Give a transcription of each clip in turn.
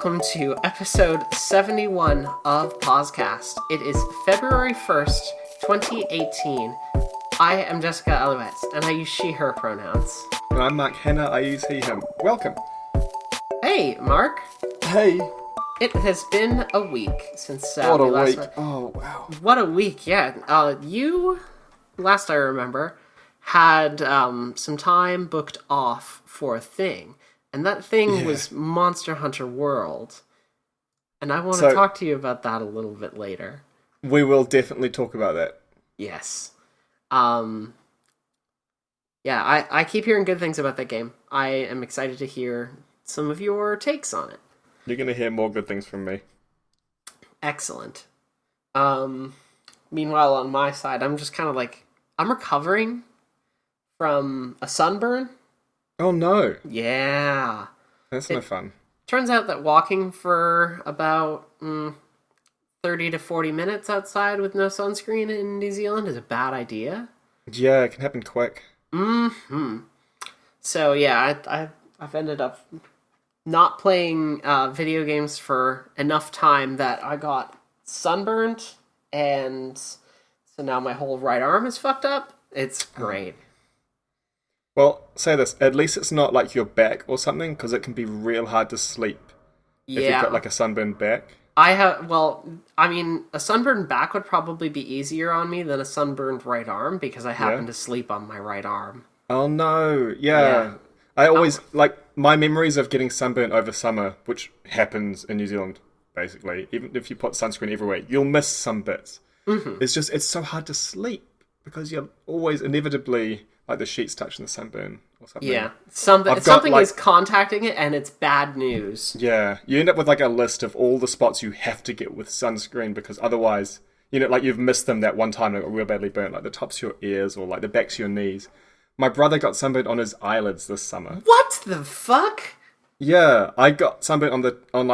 welcome to episode 71 of PauseCast. It is February 1st, 2018. I am Jessica Alouette, and I use she, her pronouns. And I'm Mark Hanna, I use he, him. Welcome. Hey, Mark. Hey. It has been a week since What we a last week. met. Oh, wow. What a week, yeah. You, last I remember, had some time booked off for a thing. And that thing was Monster Hunter World. And I want to talk to you about that a little bit later. We will definitely talk about that. Yes. I keep hearing good things about that game. I am excited to hear some of your takes on it. You're going to hear more good things from me. Excellent. Meanwhile, on my side, I'm just kind of I'm recovering from a sunburn. Oh, no. Yeah. That's no fun. Turns out that walking for about 30 to 40 minutes outside with no sunscreen in New Zealand is a bad idea. Yeah, it can happen quick. Mm-hmm. So, yeah, I've ended up not playing video games for enough time that I got sunburned, and so now my whole right arm is fucked up. It's great. Well, say this, at least it's not like your back or something, because it can be real hard to sleep if you've got a sunburned back. A sunburned back would probably be easier on me than a sunburned right arm, because I happen to sleep on my right arm. Oh no, yeah. I always, my memories of getting sunburnt over summer, which happens in New Zealand, basically, even if you put sunscreen everywhere, you'll miss some bits. Mm-hmm. It's so hard to sleep, because you're always inevitably, the sheets touching the sunburn or something. Yeah, something is contacting it, and it's bad news. Yeah, you end up with, a list of all the spots you have to get with sunscreen, because otherwise, you've missed them that one time and got real badly burnt, like the tops of your ears or, the backs of your knees. My brother got sunburnt on his eyelids this summer. What the fuck? Yeah, I got sunburnt on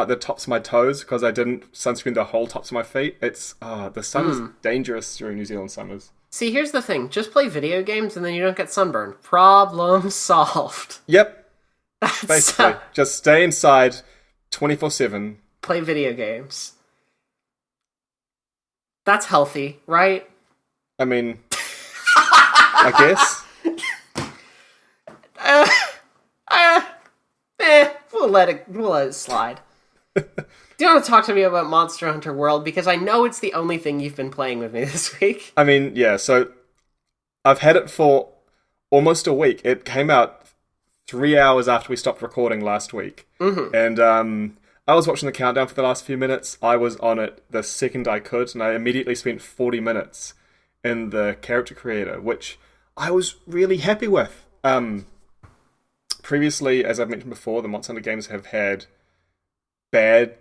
the tops of my toes because I didn't sunscreen the whole tops of my feet. It's the sun is dangerous during New Zealand summers. See, here's the thing: just play video games and then you don't get sunburned. Problem solved. Yep. Basically, just stay inside 24/7. Play video games. That's healthy, right? I mean, I guess. We'll let it slide. Do you want to talk to me about Monster Hunter World? Because I know it's the only thing you've been playing with me this week. I mean, yeah, so I've had it for almost a week. It came out 3 hours after we stopped recording last week. Mm-hmm. And I was watching the countdown for the last few minutes. I was on it the second I could, and I immediately spent 40 minutes in the character creator, which I was really happy with. Previously, as I've mentioned before, the Monster Hunter games have had bad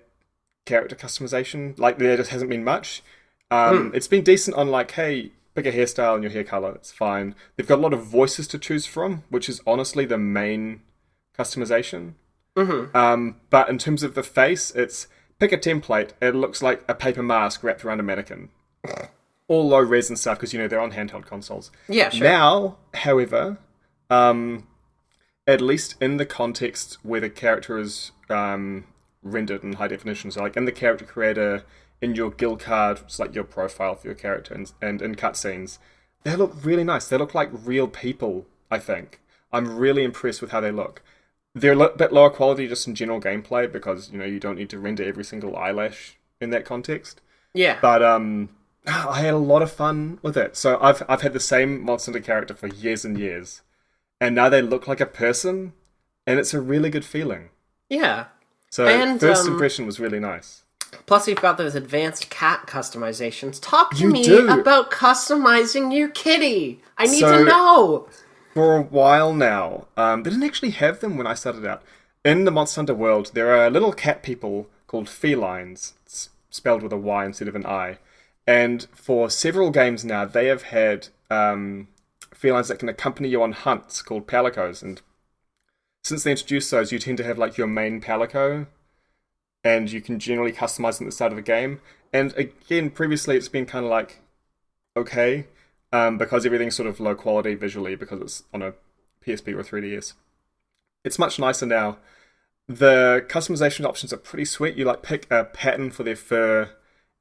character customization. There just hasn't been much. It's been decent on hey, pick a hairstyle and your hair color. It's fine. They've got a lot of voices to choose from, which is honestly the main customization. Mm-hmm. But in terms of the face, it's pick a template. It looks like a paper mask wrapped around a mannequin. All low res and stuff because they're on handheld consoles. Yeah, sure. Now, however, at least in the context where the character is rendered in high definition, so in the character creator, in your guild card, it's your profile for your character, and in cutscenes, they look really nice. They look like real people, I think. I'm really impressed with how they look. They're a bit lower quality just in general gameplay because, you don't need to render every single eyelash in that context. Yeah. But I had a lot of fun with it. So I've had the same Monster Hunter character for years and years. And now they look like a person, and it's a really good feeling. Yeah. So first impression was really nice. Plus you've got those advanced cat customizations. Talk to me about customizing your kitty. I need to know. For a while now, they didn't actually have them when I started out. In the Monster Hunter world, there are little cat people called felines. It's spelled with a Y instead of an I. And for several games now, they have had felines that can accompany you on hunts called palicos, and since they introduced those, you tend to have your main palico, and you can generally customize them at the start of the game. And again, previously it's been kind of okay, because everything's sort of low quality visually because it's on a PSP or 3DS. It's much nicer now. the customization options are pretty sweet. You like pick a pattern for their fur,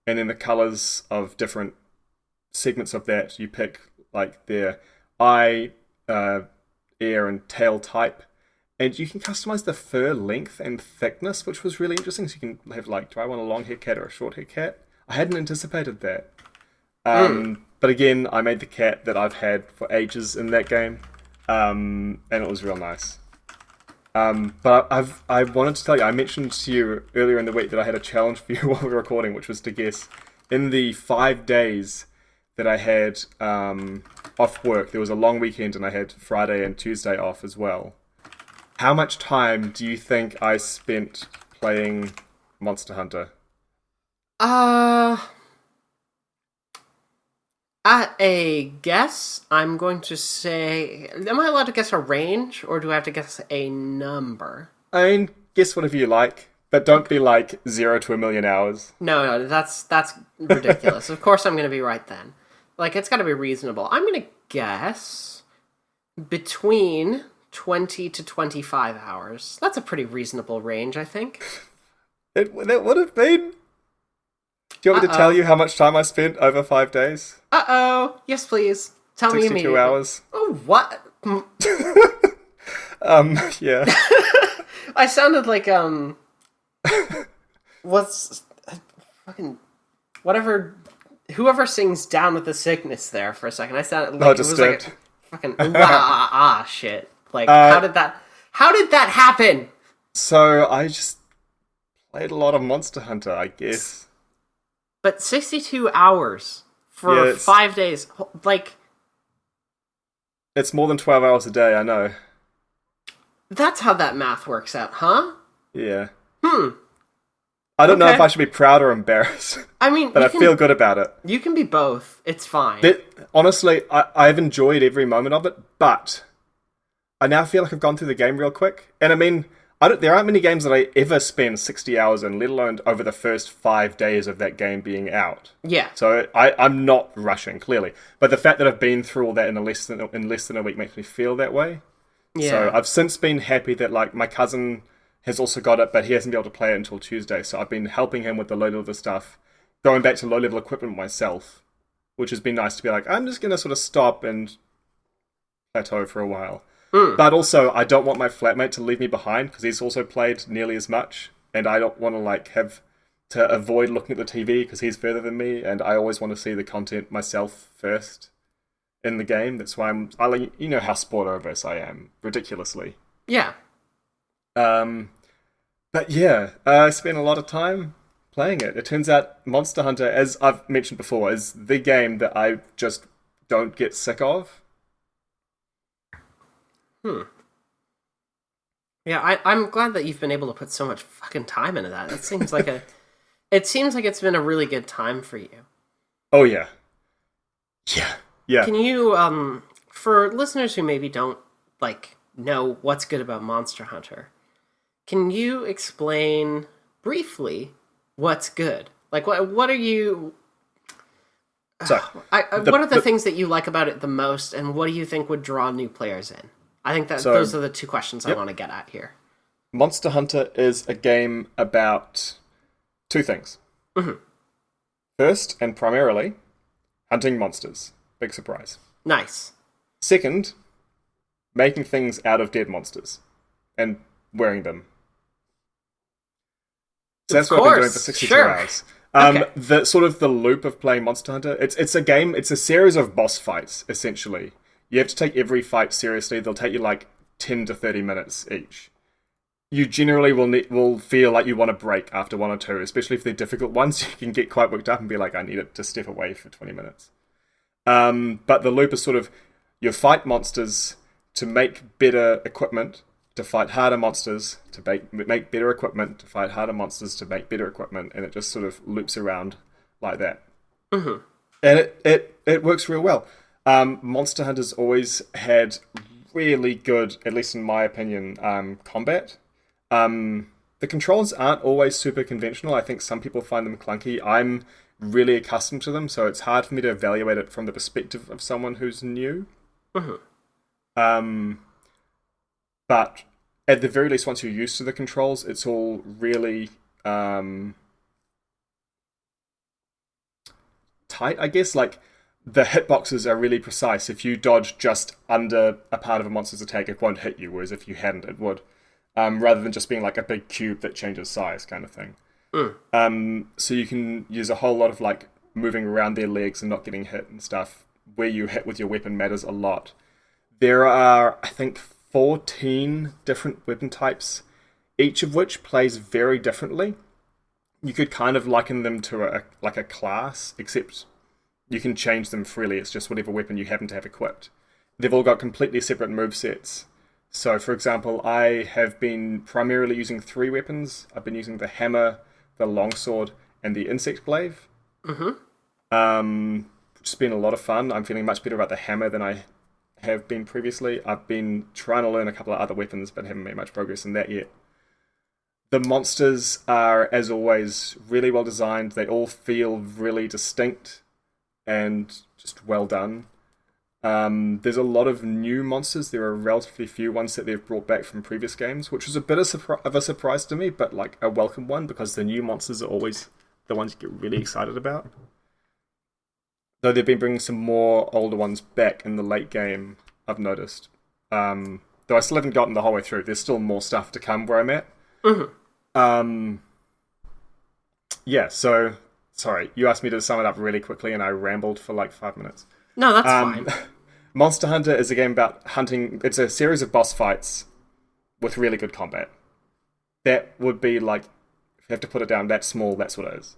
and then the colors of different segments of that. You pick like their eye, ear, and tail type, and you can customize the fur length and thickness, which was really interesting. So you can have like, do I want a long hair cat or a short hair cat? I hadn't anticipated that. But again, I made the cat that I've had for ages in that game, and it was real nice. But I wanted to tell you, I mentioned to you earlier in the week that I had a challenge for you while we were recording, which was to guess in the 5 days that I had off work. There was a long weekend, and I had Friday and Tuesday off as well. How much time do you think I spent playing Monster Hunter? At a guess, I'm going to say... Am I allowed to guess a range, or do I have to guess a number? I mean, guess whatever you like, but don't be like 0 to 1,000,000 hours. No, that's ridiculous. Of course I'm going to be right then. Like, it's got to be reasonable. I'm going to guess between 20 to 25 hours. That's a pretty reasonable range, I think. It would have been... Do you want me to tell you how much time I spent over 5 days? Uh-oh. Yes, please. Tell me immediately. 62 hours. Oh, what? Yeah. I sounded like, what's... Fucking... Whatever... Whoever sings Down with the Sickness there for a second. I sounded like... Oh, it was like Disturbed. fucking... shit. Like, how did that happen? So, I just played a lot of Monster Hunter, I guess. But 62 hours for 5 days, like... It's more than 12 hours a day, I know. That's how that math works out, huh? Yeah. I don't know if I should be proud or embarrassed. I mean... But I feel good about it. You can be both. It's fine. Honestly, I've enjoyed every moment of it, but I now feel like I've gone through the game real quick. And I mean... there aren't many games that I ever spend 60 hours in, let alone over the first 5 days of that game being out. Yeah. So I'm not rushing, clearly. But the fact that I've been through all that in less than a week makes me feel that way. Yeah. So I've since been happy that like my cousin has also got it, but he hasn't been able to play it until Tuesday. So I've been helping him with the low-level stuff, going back to low-level equipment myself, which has been nice to be like, I'm just going to sort of stop and plateau for a while. But also, I don't want my flatmate to leave me behind because he's also played nearly as much, and I don't want to like have to avoid looking at the TV because he's further than me, and I always want to see the content myself first in the game. That's why you know how spoiler-averse I am, ridiculously. Yeah. But yeah, I spent a lot of time playing it. It turns out Monster Hunter, as I've mentioned before, is the game that I just don't get sick of. Yeah, I'm glad that you've been able to put so much fucking time into that. It seems like it's been a really good time for you. Oh yeah. Yeah. Can you for listeners who maybe don't like know what's good about Monster Hunter, can you explain briefly what's good? Like what are you So, what are the things that you like about it the most, and what do you think would draw new players in? I think that those are the two questions I want to get at here. Monster Hunter is a game about two things. First, and primarily, hunting monsters. Big surprise. Nice. Second, making things out of dead monsters and wearing them. So that's what I've been doing for 62 hours. Okay. The sort of the loop of playing Monster Hunter, it's a game, it's a series of boss fights, essentially. You have to take every fight seriously. They'll take you like 10 to 30 minutes each. You generally will feel like you want to break after one or two, especially if they're difficult ones. You can get quite worked up and be like, I need it to step away for 20 minutes. But the loop is sort of, you fight monsters to make better equipment, to fight harder monsters, to make better equipment, to fight harder monsters, to make better equipment, and it just sort of loops around like that. And it works real well. Monster Hunter's always had really good, at least in my opinion, combat. The controls aren't always super conventional. I think some people find them clunky. I'm really accustomed to them, so it's hard for me to evaluate it from the perspective of someone who's new. But at the very least, once you're used to the controls, it's all really tight, I guess. Like, the hitboxes are really precise. If you dodge just under a part of a monster's attack, it won't hit you, whereas if you hadn't, it would. Rather than just being like a big cube that changes size kind of thing. So you can use a whole lot of like moving around their legs and not getting hit and stuff. Where you hit with your weapon matters a lot. There are, I think, 14 different weapon types, each of which plays very differently. You could kind of liken them to a class, except you can change them freely. It's just whatever weapon you happen to have equipped. They've all got completely separate movesets. So, for example, I have been primarily using 3 weapons. I've been using the hammer, the longsword, and the insect glaive. It's been a lot of fun. I'm feeling much better about the hammer than I have been previously. I've been trying to learn a couple of other weapons, but haven't made much progress in that yet. The monsters are, as always, really well designed. They all feel really distinct and just well done. There's a lot of new monsters. There are relatively few ones that they've brought back from previous games, which was a bit of a surprise to me, but like a welcome one, because the new monsters are always the ones you get really excited about. Though they've been bringing some more older ones back in the late game, I've noticed. Though I still haven't gotten the whole way through. There's still more stuff to come where I'm at. Yeah, so... Sorry, you asked me to sum it up really quickly and I rambled for like 5 minutes. No, that's fine. Monster Hunter is a game about hunting. It's a series of boss fights with really good combat. That would be like, if you have to put it down that small, that's what it is.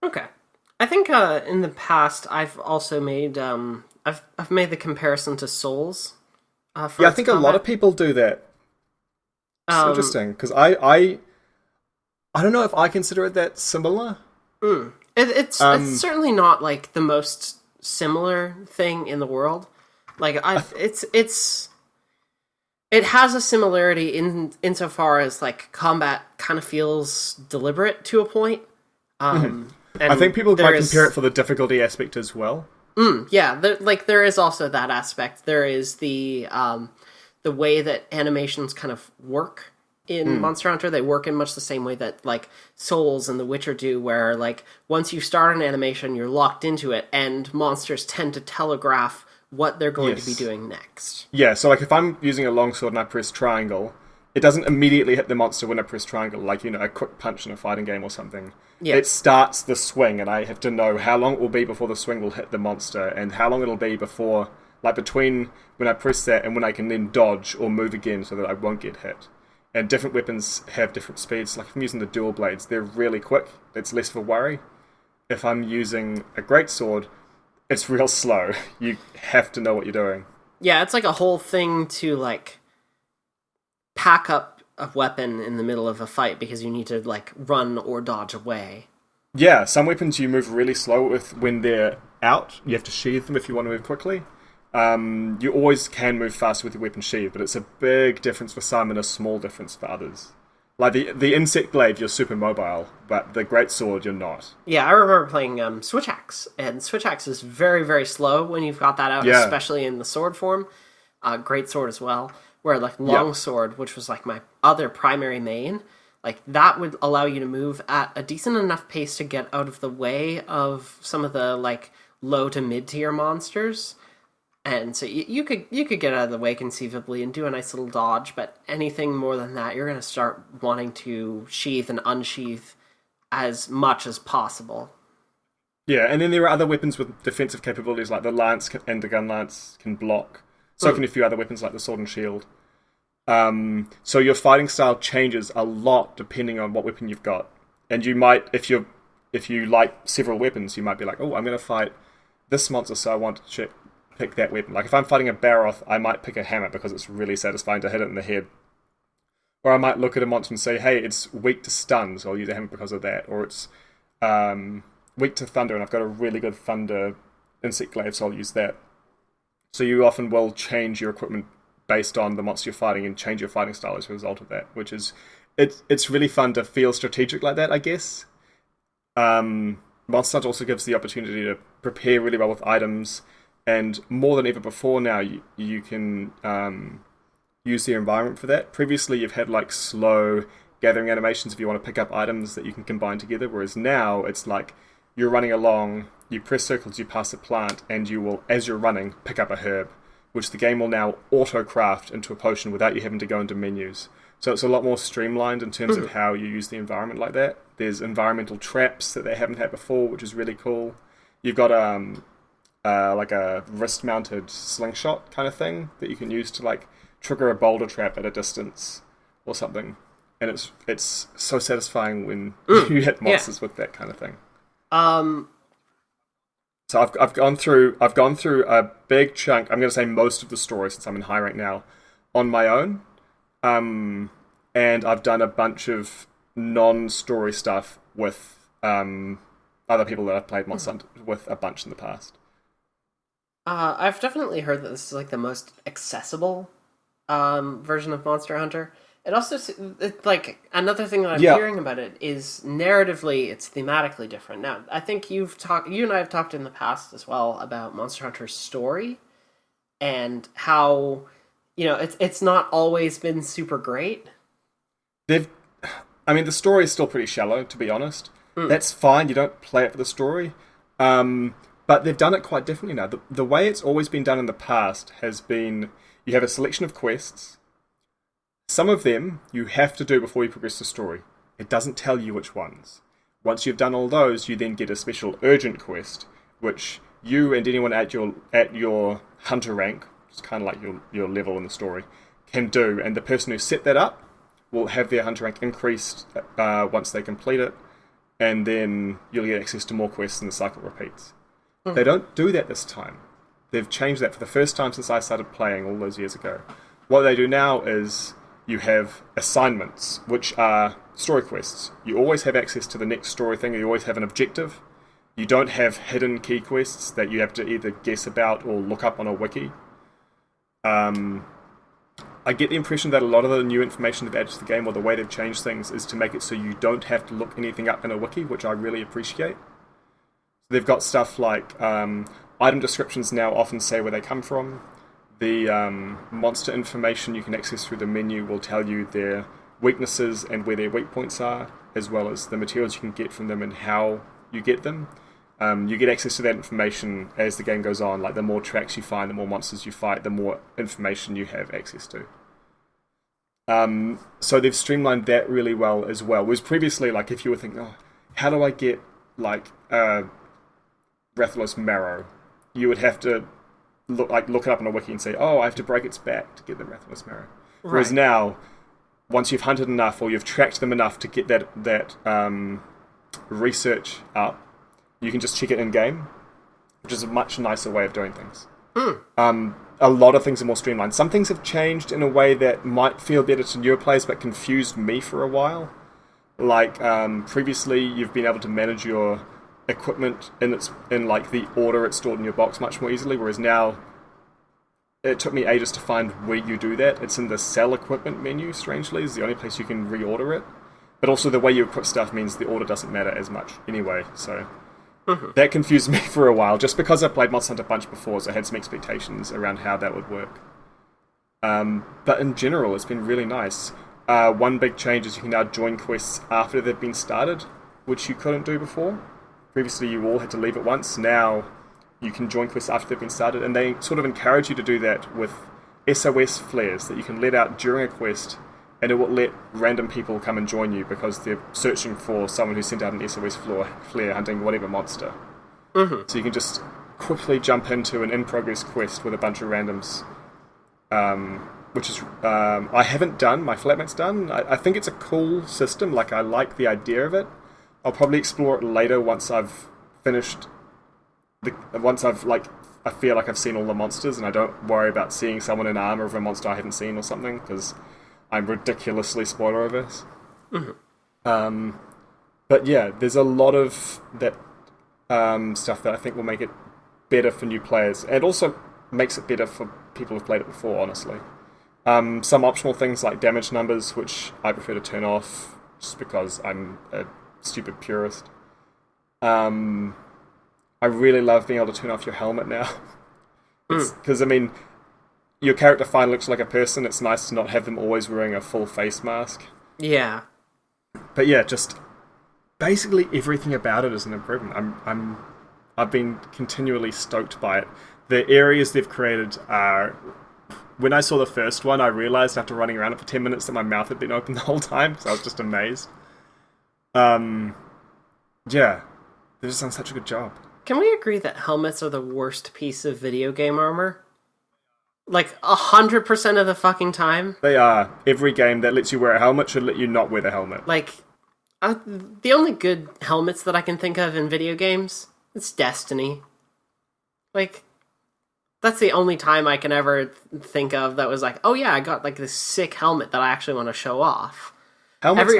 Okay. I think in the past I've also made I've made the comparison to Souls. I think a lot of people do that. It's interesting because I don't know if I consider it that similar. It's certainly not like the most similar thing in the world. Like it has a similarity insofar as like combat kind of feels deliberate to a point. I think people might compare it for the difficulty aspect as well. Yeah, there is also that aspect. There is the way that animations kind of work in Monster Hunter. They work in much the same way that like Souls and The Witcher do, where like once you start an animation, you're locked into it, and monsters tend to telegraph what they're going to be doing next. Yeah, so like if I'm using a longsword and I press triangle, it doesn't immediately hit the monster when I press triangle, like, you know, a quick punch in a fighting game or something. Yeah. It starts the swing, and I have to know how long it will be before the swing will hit the monster, and how long it'll be before, like, between when I press that and when I can then dodge or move again so that I won't get hit. And different weapons have different speeds. Like, if I'm using the dual blades, they're really quick. It's less of a worry. If I'm using a greatsword, it's real slow. You have to know what you're doing. Yeah, it's like a whole thing to, like, pack up a weapon in the middle of a fight because you need to, like, run or dodge away. Yeah, some weapons you move really slow with when they're out. You have to sheathe them if you want to move quickly. You always can move fast with your weapon sheath, but it's a big difference for some and a small difference for others. Like the insect glaive, you're super mobile, but the greatsword, you're not. Yeah, I remember playing Switch Axe, and Switch Axe is very, very slow when you've got that out, especially in the sword form. Greatsword as well, where like longsword, which was like my other primary main, like that would allow you to move at a decent enough pace to get out of the way of some of the like low to mid tier monsters. And so you could get out of the way conceivably and do a nice little dodge, but anything more than that, you're going to start wanting to sheath and unsheath as much as possible. Yeah, and then there are other weapons with defensive capabilities, like the lance and the gun lance can block. So can a few other weapons like the sword and shield. So your fighting style changes a lot depending on what weapon you've got. And you might, if you like several weapons, you might be like, oh, I'm going to fight this monster, so I want to pick that weapon. Like if I'm fighting a Baroth, I might pick a hammer because it's really satisfying to hit it in the head. Or I might look at a monster and say, hey, it's weak to stun, so I'll use a hammer because of that. Or it's weak to thunder, and I've got a really good thunder insect glaive, so I'll use that. So you often will change your equipment based on the monster you're fighting and change your fighting style as a result of that, which is... It's really fun to feel strategic like that, I guess. Monster Hunter also gives the opportunity to prepare really well with items. And more than ever before now, you can use the environment for that. Previously, you've had like slow gathering animations if you want to pick up items that you can combine together, whereas now it's like you're running along, you press circles, you pass a plant, and you will, as you're running, pick up a herb, which the game will now auto-craft into a potion without you having to go into menus. So it's a lot more streamlined in terms of how you use the environment like that. There's environmental traps that they haven't had before, which is really cool. You've got like a wrist-mounted slingshot kind of thing that you can use to like trigger a boulder trap at a distance or something, and it's so satisfying when you hit monsters with that kind of thing. So I've gone through a big chunk. I'm going to say most of the story, since I'm in high rank now, on my own. And I've done a bunch of non-story stuff with other people that I've played Monster Hunter with a bunch in the past. I've definitely heard that this is like the most accessible version of Monster Hunter. It also, like, another thing that I'm hearing about it is narratively, it's thematically different. Now, I think you and I have talked in the past as well about Monster Hunter's story and how, it's not always been super great. The story is still pretty shallow, to be honest. That's fine, you don't play it for the story. But they've done it quite differently now. The way it's always been done in the past has been, you have a selection of quests. Some of them you have to do before you progress the story. It doesn't tell you which ones. Once you've done all those, you then get a special urgent quest, which you and anyone at your hunter rank, it's kind of like your level in the story, can do. And the person who set that up will have their hunter rank increased once they complete it, and then you'll get access to more quests and the cycle repeats. They don't do that this time. They've changed that for the first time since I started playing all those years ago. What they do now is you have assignments, which are story quests. You always have access to the next story thing, you always have an objective. You don't have hidden key quests that you have to either guess about or look up on a wiki. I get the impression that a lot of the new information they've added to the game, or the way they've changed things, is to make it so you don't have to look anything up in a wiki, which I really appreciate. They've got stuff like item descriptions now often say where they come from. The monster information you can access through the menu will tell you their weaknesses and where their weak points are, as well as the materials you can get from them and how you get them. You get access to that information as the game goes on. Like, the more tracks you find, the more monsters you fight, the more information you have access to. So they've streamlined that really well as well. Whereas previously, like, if you were thinking, how do I get, like, Rathalos marrow? You would have to look it up on a wiki and say, I have to break its back to get the Rathalos marrow. Right. Whereas now, once you've hunted enough or you've tracked them enough to get that research up, you can just check it in game, which is a much nicer way of doing things. A lot of things are more streamlined. Some things have changed in a way that might feel better to newer players, but confused me for a while. Like, previously, you've been able to manage your equipment in like the order it's stored in your box much more easily, whereas now it took me ages to find where you do that. It's in the sell equipment menu, strangely, is the only place you can reorder it. But also the way you equip stuff means the order doesn't matter as much anyway, so that confused me for a while, just because I played Monster Hunter a bunch before, so I had some expectations around how that would work. But in general, it's been really nice. One big change is you can now join quests after they've been started, which you couldn't do before. Previously, you all had to leave at once. Now, you can join quests after they've been started, and they sort of encourage you to do that with SOS flares that you can let out during a quest, and it will let random people come and join you because they're searching for someone who sent out an SOS flare hunting whatever monster. So you can just quickly jump into an in-progress quest with a bunch of randoms, which is... I haven't done, my flatmate's done. I think it's a cool system, like, I like the idea of it. I'll probably explore it later once I've finished... I feel like I've seen all the monsters and I don't worry about seeing someone in armor of a monster I haven't seen or something, because I'm ridiculously spoiler-averse. But yeah, there's a lot of that stuff that I think will make it better for new players, and also makes it better for people who've played it before, honestly. Some optional things like damage numbers, which I prefer to turn off just because I'm a stupid purist. I really love being able to turn off your helmet now. Because, I mean, your character finally looks like a person, it's nice to not have them always wearing a full face mask. Yeah. But yeah, just basically everything about it is an improvement. I've been continually stoked by it. The areas they've created are... When I saw the first one, I realized after running around it for 10 minutes that my mouth had been open the whole time, so I was just amazed. Yeah, they've just done such a good job. Can we agree that helmets are the worst piece of video game armor? Like, 100% of the fucking time? They are. Every game that lets you wear a helmet should let you not wear the helmet. Like, the only good helmets that I can think of in video games, it's Destiny. Like, that's the only time I can ever think of that was like, oh yeah, I got like this sick helmet that I actually want to show off. Helmets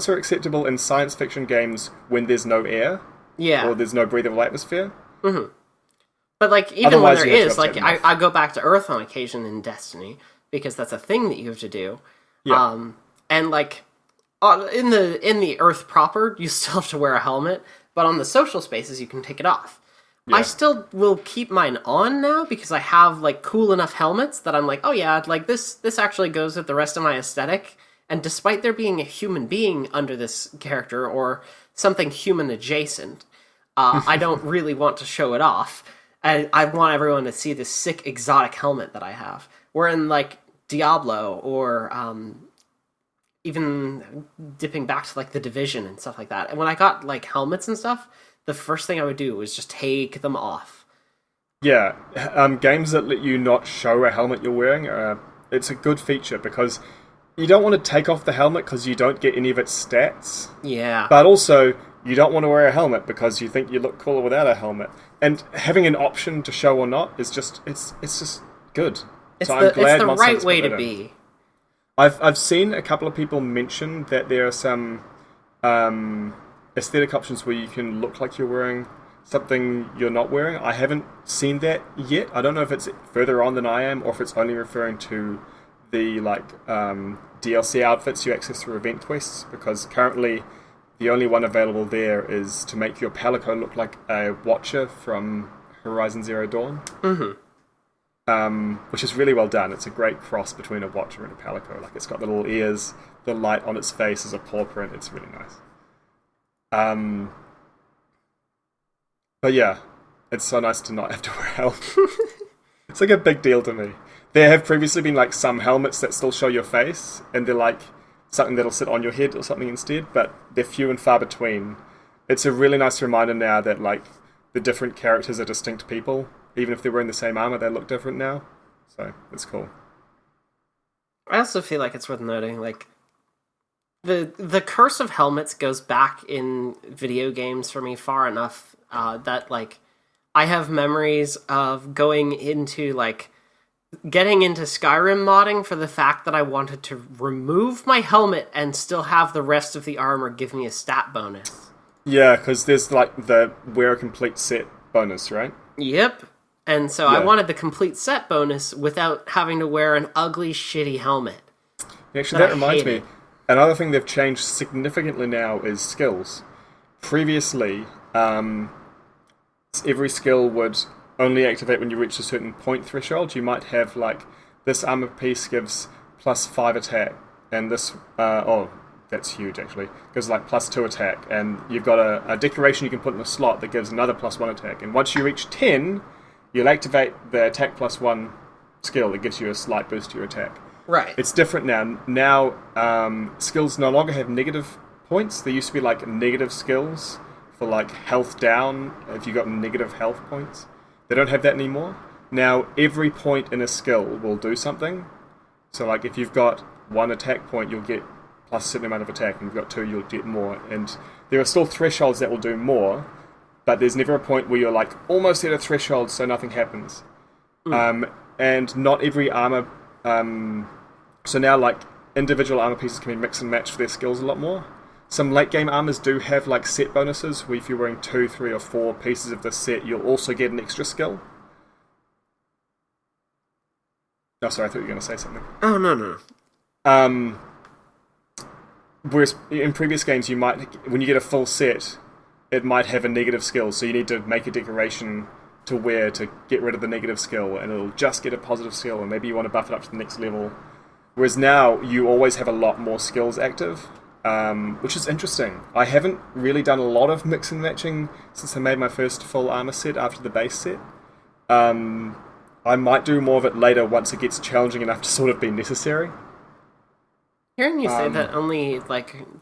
are acceptable in science fiction games when there's no air. Yeah. Or there's no breathable atmosphere. Mm-hmm. But, like, even Otherwise, when there is, like, enough. I go back to Earth on occasion in Destiny, because that's a thing that you have to do. Yeah. And, like, in the Earth proper, you still have to wear a helmet, but on the social spaces, you can take it off. Yeah. I still will keep mine on now, because I have, like, cool enough helmets that I'm like, oh yeah, like, this actually goes with the rest of my aesthetic, and despite there being a human being under this character, or something human adjacent, I don't really want to show it off. I want everyone to see this sick exotic helmet that I have. Where in, like, Diablo, or even dipping back to, like, The Division and stuff like that. And when I got, like, helmets and stuff, the first thing I would do was just take them off. Yeah, games that let you not show a helmet you're wearing, it's a good feature, because you don't want to take off the helmet because you don't get any of its stats. Yeah. But also, you don't want to wear a helmet because you think you look cooler without a helmet. And having an option to show or not is just it's just good. It's I'm glad the right Monster's way put to that in. be. I've seen a couple of people mention that there are some aesthetic options where you can look like you're wearing something you're not wearing. I haven't seen that yet. I don't know if it's further on than I am, or if it's only referring to the DLC outfits you access through event quests, because currently the only one available there is to make your Palico look like a Watcher from Horizon Zero Dawn. Mm-hmm. Which is really well done. It's a great cross between a Watcher and a Palico. Like, it's got the little ears, the light on its face is a paw print. It's really nice. But yeah, it's so nice to not have to wear a helmet. It's like a big deal to me. There have previously been, like, some helmets that still show your face, and they're like something that'll sit on your head or something instead, but they're few and far between. It's a really nice reminder now that, like, the different characters are distinct people. Even if they're wearing the same armor, they look different now. So, it's cool. I also feel like it's worth noting, like, the curse of helmets goes back in video games for me far enough that, like, I have memories of going into, like, getting into Skyrim modding for the fact that I wanted to remove my helmet and still have the rest of the armor give me a stat bonus. Yeah, because there's, like, the wear a complete set bonus, right? Yep. And so I wanted the complete set bonus without having to wear an ugly, shitty helmet. Actually, that reminds me, another thing they've changed significantly now is skills. Previously, every skill would only activate when you reach a certain point threshold. You might have, like, this armor piece gives +5 attack, and this, that's huge, actually. Gives, like, +2 attack, and you've got a decoration you can put in a slot that gives another +1 attack. And once you reach 10, you'll activate the attack +1 skill that gives you a slight boost to your attack. Right. It's different now. Now, skills no longer have negative points. There used to be, like, negative skills for, like, health down if you got negative health points. They don't have that anymore. Now, every point in a skill will do something. So, like, if you've got 1 attack point, you'll get plus a certain amount of attack, and if you've got 2, you'll get more. And there are still thresholds that will do more, but there's never a point where you're, like, almost at a threshold, so nothing happens. And not every armor... so now, like, individual armor pieces can be mix and match for their skills a lot more. Some late game armors do have, like, set bonuses, where if you're wearing 2, 3, or 4 pieces of this set, you'll also get an extra skill. Oh, sorry, I thought you were going to say something. Oh, no. Whereas in previous games, you might, when you get a full set, it might have a negative skill, so you need to make a decoration to wear to get rid of the negative skill, and it'll just get a positive skill, and maybe you want to buff it up to the next level. Whereas now, you always have a lot more skills active, which is interesting. I haven't really done a lot of mix and matching since I made my first full armor set after the base set. I might do more of it later once it gets challenging enough to sort of be necessary. Hearing you say that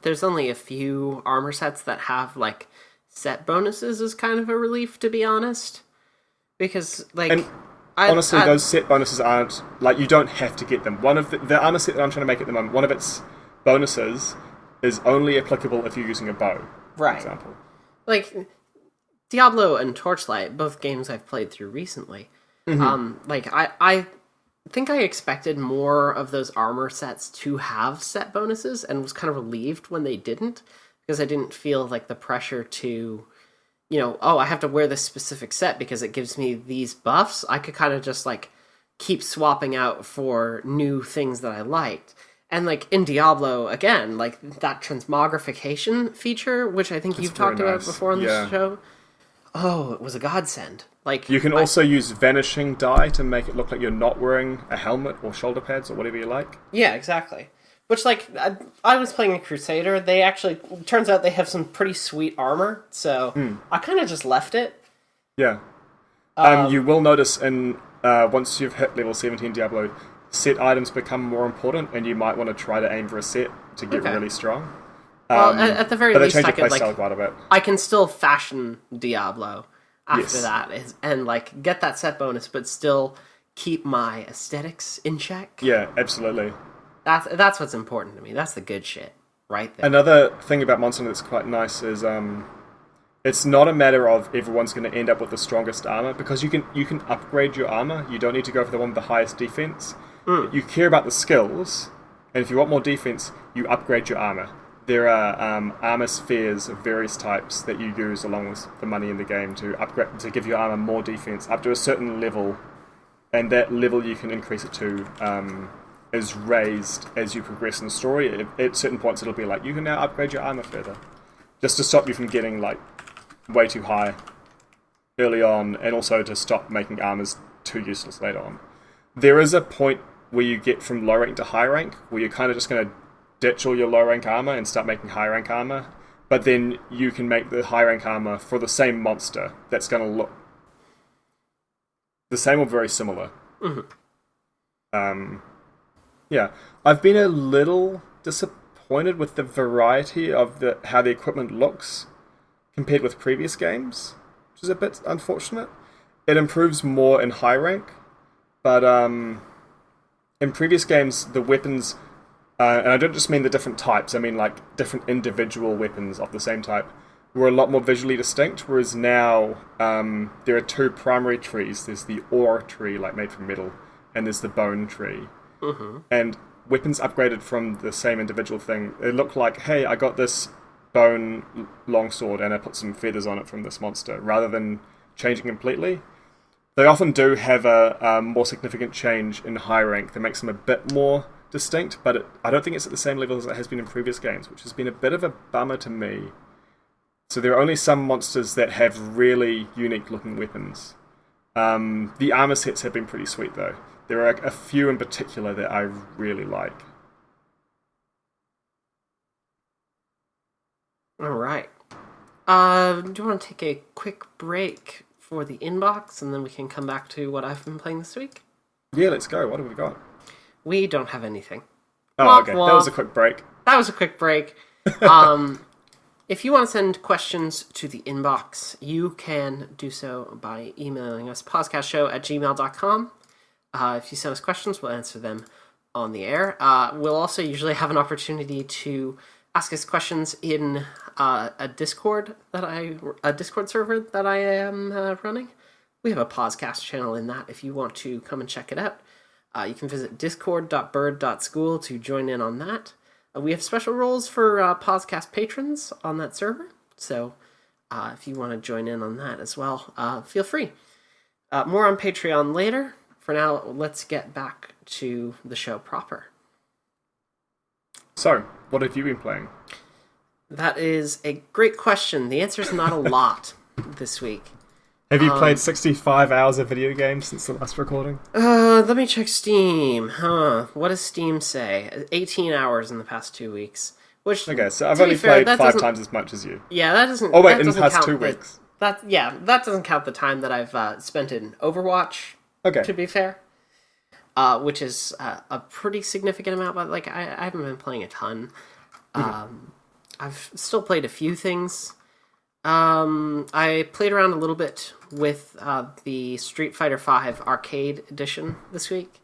there's only a few armor sets that have, set bonuses is kind of a relief, to be honest. Because, honestly, those set bonuses aren't, you don't have to get them. One of the armor set that I'm trying to make at the moment, one of its bonuses is only applicable if you're using a bow, for example. Diablo and Torchlight, both games I've played through recently, I think I expected more of those armor sets to have set bonuses, and was kind of relieved when they didn't, because I didn't feel the pressure to, I have to wear this specific set because it gives me these buffs. I could kind of just keep swapping out for new things that I liked. And in Diablo, again, that transmogrification feature, which I think you've talked about before on the show. Oh, it was a godsend. You can also use vanishing dye to make it look like you're not wearing a helmet or shoulder pads or whatever you like. Yeah, exactly. Which, I was playing a Crusader. They actually, turns out they have some pretty sweet armor, so I kind of just left it. Yeah. You will notice once you've hit level 17 Diablo, set items become more important, and you might want to try to aim for a set to get really strong. Well, at the very least, I could, quite a bit. I can still fashion Diablo after that, and get that set bonus, but still keep my aesthetics in check. Yeah, absolutely. That's what's important to me. That's the good shit, right there. Another thing about Monster Hunter that's quite nice is it's not a matter of everyone's going to end up with the strongest armor, because you can upgrade your armor. You don't need to go for the one with the highest defense. You care about the skills, and if you want more defense, you upgrade your armor. There are armor spheres of various types that you use along with the money in the game to upgrade, to give your armor more defense up to a certain level, and that level you can increase it to is raised as you progress in the story. At certain points, it'll be you can now upgrade your armor further, just to stop you from getting way too high early on, and also to stop making armors too useless later on. There is a point where you get from low rank to high rank where you're kind of just going to ditch all your low rank armor and start making high rank armor, but then you can make the high rank armor for the same monster that's going to look the same or very similar. Yeah, I've been a little disappointed with the variety of how the equipment looks compared with previous games, which is a bit unfortunate. It improves more in high rank, but in previous games, the weapons, and I don't just mean the different types, I mean different individual weapons of the same type, were a lot more visually distinct, whereas now there are two primary trees. There's the ore tree, made from metal, and there's the bone tree. And weapons upgraded from the same individual thing, they look like, hey, I got this bone longsword and I put some feathers on it from this monster, rather than changing completely. They often do have a more significant change in high rank that makes them a bit more distinct, but I don't think it's at the same level as it has been in previous games, which has been a bit of a bummer to me. So there are only some monsters that have really unique looking weapons. The armor sets have been pretty sweet though. There are a few in particular that I really like. Alright. Do you want to take a quick break for the inbox, and then we can come back to what I've been playing this week? Yeah, let's go. What have we got? We don't have anything. Oh, okay. That was a quick break. That was a quick break. If you want to send questions to the inbox, you can do so by emailing us, pausecastshow@gmail.com. If you send us questions, we'll answer them on the air. We'll also usually have an opportunity to ask us questions in a Discord server that I am running. We have a PauseCast channel in that if you want to come and check it out. You can visit discord.bird.school to join in on that. We have special roles for PauseCast patrons on that server, so if you want to join in on that as well, feel free. More on Patreon later. For now, let's get back to the show proper. So, what have you been playing? That is a great question. The answer is not a lot this week. Have you played 65 hours of video games since the last recording? Let me check Steam. What does Steam say? 18 hours in the past 2 weeks. Which, okay, so I've only played 5 times as much as you. Yeah, that doesn't. Oh wait, that in the doesn't past count 2 weeks. That doesn't count the time that I've spent in Overwatch. Okay. To be fair, which is a pretty significant amount, but like I haven't been playing a ton. I've still played a few things. I played around a little bit with the Street Fighter V Arcade Edition this week.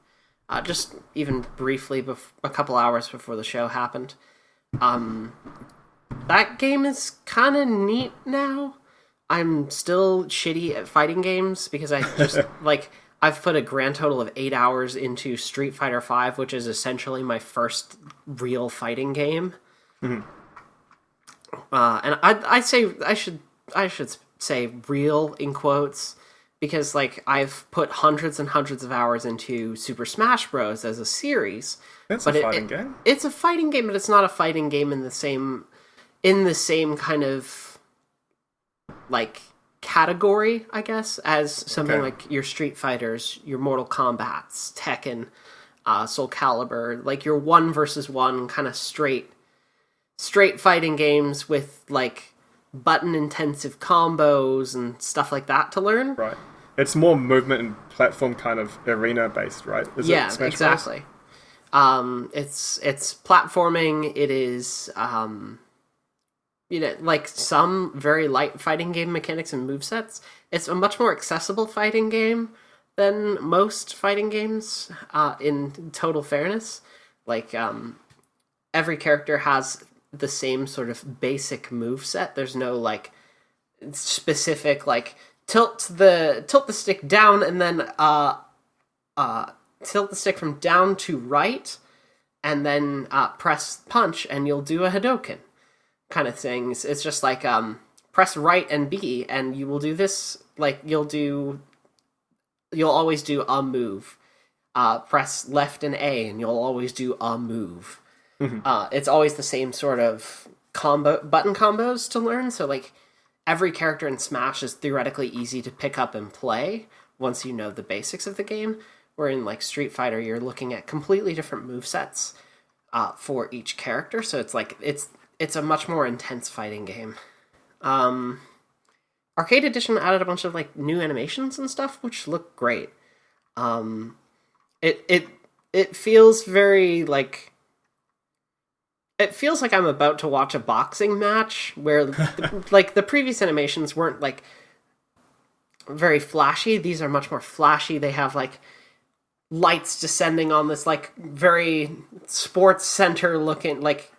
Just even briefly, a couple hours before the show happened. That game is kind of neat now. I'm still shitty at fighting games because I just, like, I've put a grand total of 8 hours into Street Fighter V, which is essentially my first real fighting game. Mm-hmm. And I should say real in quotes because like I've put hundreds and hundreds of hours into Super Smash Bros. As a series. That's a fighting game. It's a fighting game, but it's not a fighting game in the same kind of like category, I guess, as something like your Street Fighters, your Mortal Kombats, Tekken, Soul Calibur, like your 1v1 kind of straight fighting games with like button intensive combos and stuff like that to learn. Right. It's more movement and platform kind of arena based, right? Is yeah, it Smash exactly. It's platforming. It is like some very light fighting game mechanics and movesets. It's a much more accessible fighting game than most fighting games. In total fairness, like every character has the same sort of basic moveset. There's no like specific like tilt the stick down and then tilt the stick from down to right and then press punch and you'll do a Hadoken kind of things. It's just like press right and B and you will do this, like you'll always do a move. Press left and A and you'll always do a move. Mm-hmm. It's always the same sort of button combos to learn. So like every character in Smash is theoretically easy to pick up and play once you know the basics of the game. Where in like Street Fighter, you're looking at completely different movesets for each character. So it's like it's a much more intense fighting game. Arcade Edition added a bunch of like new animations and stuff, which look great. It feels very like. It feels like I'm about to watch a boxing match where like the previous animations weren't like very flashy. These are much more flashy. They have like lights descending on this like very sports center looking like,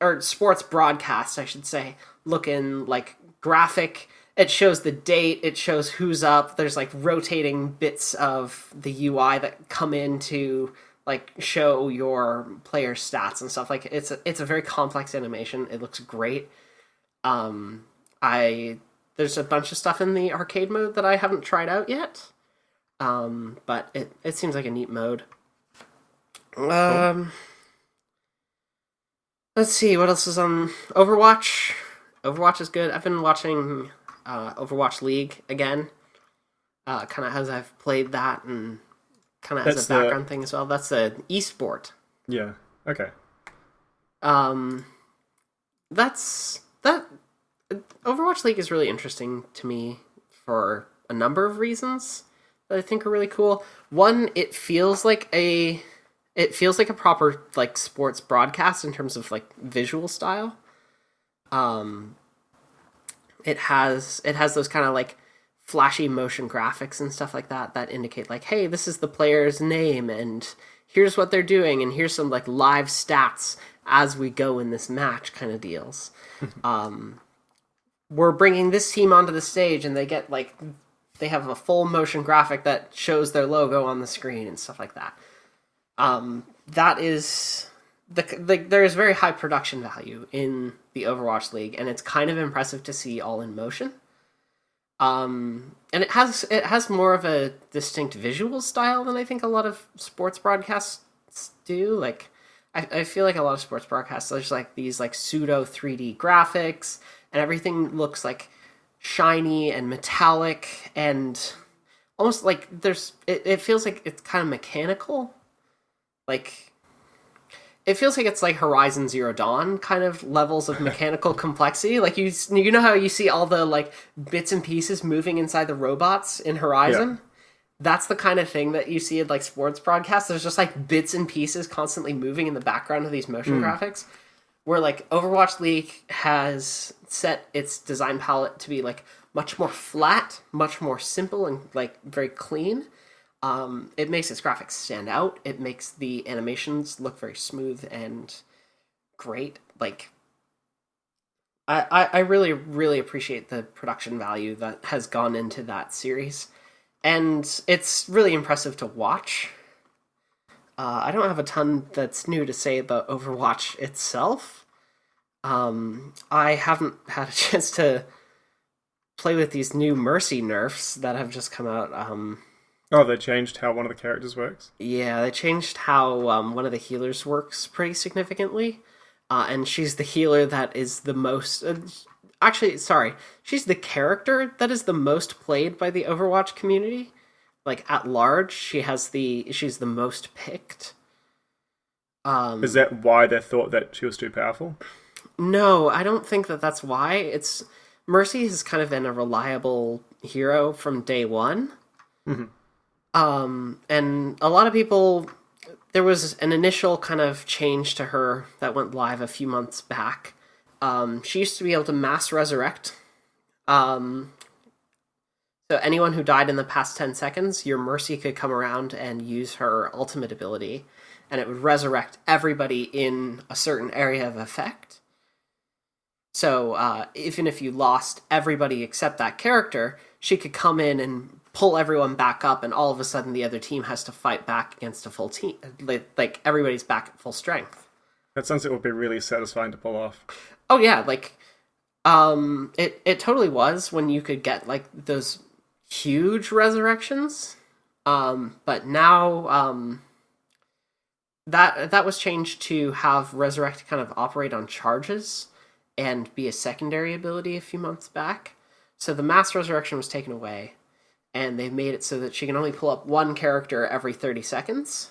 or sports broadcast, I should say, looking like graphic. It shows the date. It shows who's up. There's like rotating bits of the UI that come into like show your player stats and stuff. Like it's a very complex animation. It looks great. There's a bunch of stuff in the arcade mode that I haven't tried out yet. But it seems like a neat mode. Let's see what else is on Overwatch. Overwatch is good. I've been watching Overwatch League again. Kind of as I've played that and kind of as a background thing as well. That's an esport. Yeah. Okay. That's that. Overwatch League is really interesting to me for a number of reasons that I think are really cool. One, it feels like a proper like sports broadcast in terms of like visual style. It has those kind of like flashy motion graphics and stuff like that indicate like, hey, this is the player's name and here's what they're doing and here's some like live stats as we go in this match kind of deals. We're bringing this team onto the stage and they have a full motion graphic that shows their logo on the screen and stuff like that. That is there is very high production value in the Overwatch League, and it's kind of impressive to see all in motion. And it has more of a distinct visual style than I think a lot of sports broadcasts do. Like, I feel like a lot of sports broadcasts, there's like these like pseudo 3D graphics, and everything looks like shiny and metallic, and almost like it feels like it's kind of mechanical. Like, it feels like it's like Horizon Zero Dawn kind of levels of mechanical complexity. Like, you know how you see all the like bits and pieces moving inside the robots in Horizon? Yeah. That's the kind of thing that you see in like sports broadcasts. There's just like bits and pieces constantly moving in the background of these motion graphics. Where like Overwatch League has set its design palette to be like much more flat, much more simple, and like very clean. It makes its graphics stand out. It makes the animations look very smooth and great. Like, I really, really appreciate the production value that has gone into that series. And it's really impressive to watch. I don't have a ton that's new to say about Overwatch itself. I haven't had a chance to play with these new Mercy nerfs that have just come out. Oh, they changed how one of the characters works? Yeah, they changed how one of the healers works pretty significantly. And she's the healer that is the most... actually, sorry. She's the character that is the most played by the Overwatch community. Like, at large, she's the most picked. Is that why they thought that she was too powerful? No, I don't think that that's why. Mercy has kind of been a reliable hero from day one. Mm-hmm. And a lot of people, there was an initial kind of change to her that went live a few months back. She used to be able to mass resurrect. So anyone who died in the past 10 seconds, your Mercy could come around and use her ultimate ability, and it would resurrect everybody in a certain area of effect. So even if you lost everybody except that character, she could come in and pull everyone back up, and all of a sudden the other team has to fight back against a full team. Like everybody's back at full strength. That sounds like it would be really satisfying to pull off. Oh yeah, like it totally was when you could get like those huge resurrections. But now that was changed to have Resurrect kind of operate on charges and be a secondary ability a few months back. So the mass resurrection was taken away, and they've made it so that she can only pull up one character every 30 seconds.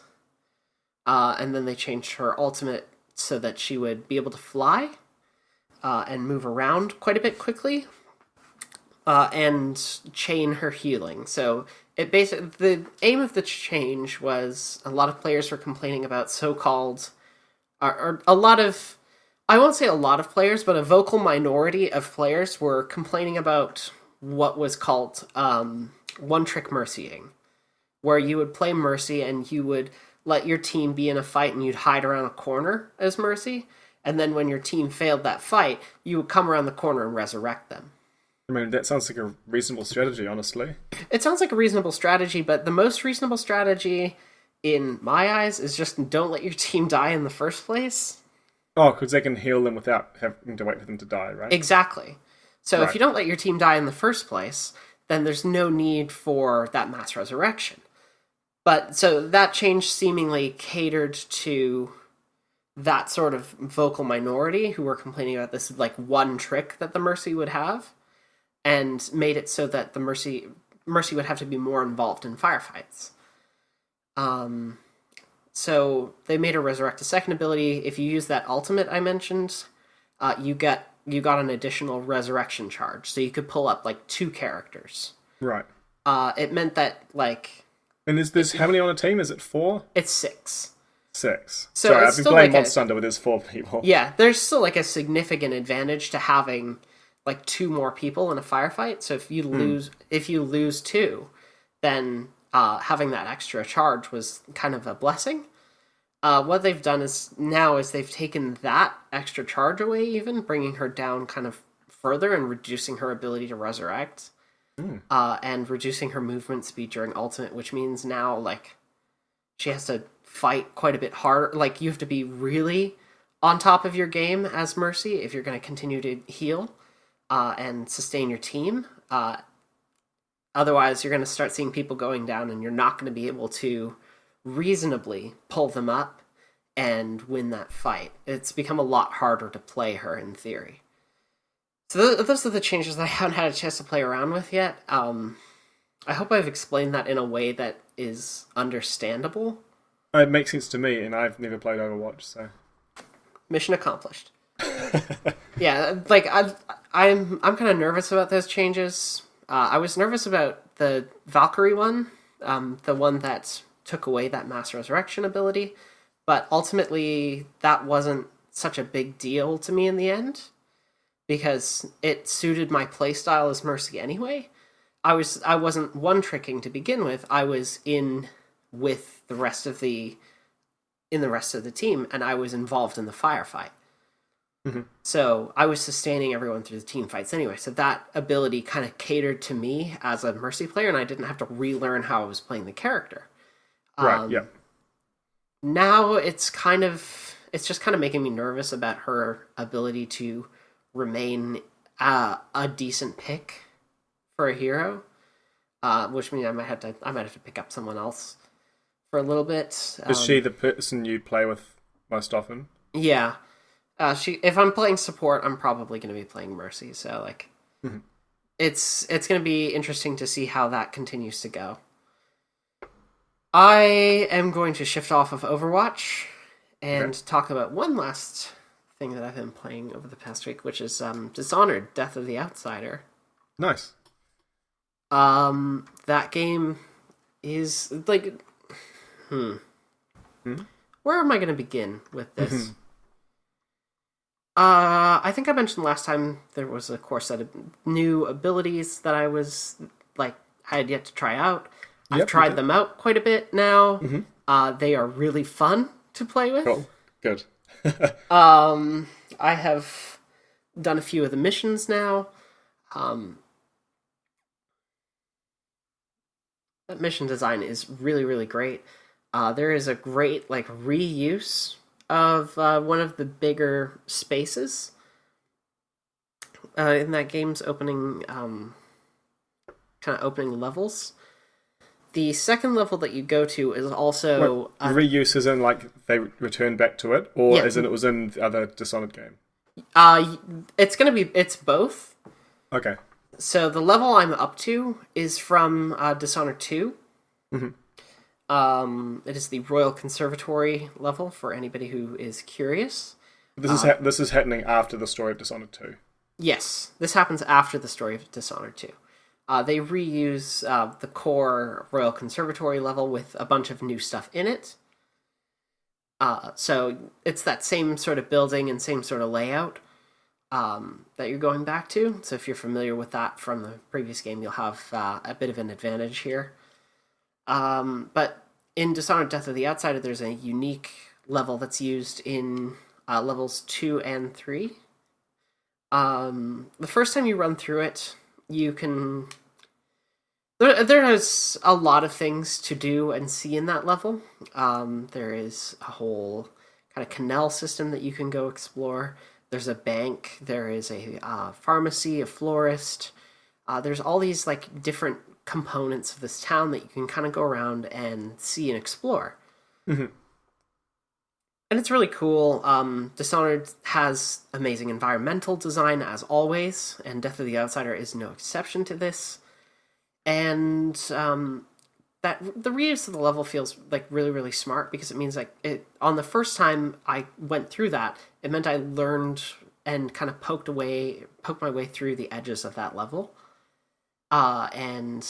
And then they changed her ultimate so that she would be able to fly and move around quite a bit quickly, and chain her healing. So the aim of the change was, a lot of players were complaining about so-called, or a lot of, I won't say a lot of players, but a vocal minority of players were complaining about what was called one-trick mercying, where you would play Mercy and you would let your team be in a fight and you'd hide around a corner as Mercy, and then when your team failed that fight, you would come around the corner and resurrect them. I mean, that sounds like a reasonable strategy, honestly. It sounds like a reasonable strategy, but the most reasonable strategy, in my eyes, is just don't let your team die in the first place. Oh, because they can heal them without having to wait for them to die, right? Exactly. So Right. if you don't let your team die in the first place, then there's no need for that mass resurrection. But so that change seemingly catered to that sort of vocal minority who were complaining about this like one trick that the Mercy would have, and made it so that the Mercy would have to be more involved in firefights. So they made her resurrect a second ability. If you use that ultimate I mentioned, you got an additional resurrection charge, so you could pull up like 2 characters. Right. It meant that like, And is this, how many on a team? Is it 4? it's 6. 6. So Sorry, it's I've been still playing like Monster Hunter, but there's 4 people. Yeah, there's still like a significant advantage to having like 2 more people in a firefight. So if you lose 2, then having that extra charge was kind of a blessing. What they've done is they've taken that extra charge away, even bringing her down kind of further and reducing her ability to resurrect, and reducing her movement speed during ultimate, which means now like she has to fight quite a bit harder. Like, you have to be really on top of your game as Mercy if you're going to continue to heal and sustain your team. Otherwise, you're going to start seeing people going down, and you're not going to be able to reasonably pull them up and win that fight. It's become a lot harder to play her in theory. So those are the changes that I haven't had a chance to play around with yet. I hope I've explained that in a way that is understandable. It makes sense to me, and I've never played Overwatch, so Mission accomplished. Yeah, like I'm kind of nervous about those changes. I was nervous about the Valkyrie one, the one that took away that mass resurrection ability, but ultimately that wasn't such a big deal to me in the end because it suited my playstyle as Mercy anyway. I wasn't one tricking to begin with. I was with the rest of the team, and I was involved in the firefight. Mm-hmm. So I was sustaining everyone through the team fights anyway. So that ability kind of catered to me as a Mercy player, and I didn't have to relearn how I was playing the character. Right. Yeah. Now it's just kind of making me nervous about her ability to remain a decent pick for a hero, which means I might have to pick up someone else for a little bit. Is she the person you play with most often? Yeah. If I'm playing support, I'm probably going to be playing Mercy. So like, mm-hmm. It's going to be interesting to see how that continues to go. I am going to shift off of Overwatch and talk about one last thing that I've been playing over the past week, which is Dishonored: Death of the Outsider. Nice. That game is like, Where am I going to begin with this? Mm-hmm. I think I mentioned last time there was a core set of new abilities that I had yet to try out. I've tried them out quite a bit now. Mm-hmm. They are really fun to play with. Cool. Good. I have done a few of the missions now. That mission design is really, really great. There is a great reuse of one of the bigger spaces in that game's opening opening levels. The second level that you go to is also reuse, as in they return back to it, or as in it was in the other Dishonored game. It's both. Okay. So the level I'm up to is from Dishonored 2. Mm-hmm. It is the Royal Conservatory level for anybody who is curious. This is happening after the story of Dishonored 2. Yes, this happens after the story of Dishonored 2. They reuse the core Royal Conservatory level with a bunch of new stuff in it. So it's that same sort of building and same sort of layout that you're going back to. So if you're familiar with that from the previous game, you'll have a bit of an advantage here. But in Dishonored: Death of the Outsider, there's a unique level that's used in levels 2 and 3. The first time you run through it, you can... There is a lot of things to do and see in that level. There is a whole kind of canal system that you can go explore. There's a bank. There is a pharmacy, a florist. There's all these different components of this town that you can kind of go around and see and explore. Mm-hmm. And it's really cool. Dishonored has amazing environmental design, as always, and Death of the Outsider is no exception to this. And that the reuse of the level feels really, really smart, because it means on the first time I went through that, it meant I learned and kind of poked my way through the edges of that level. And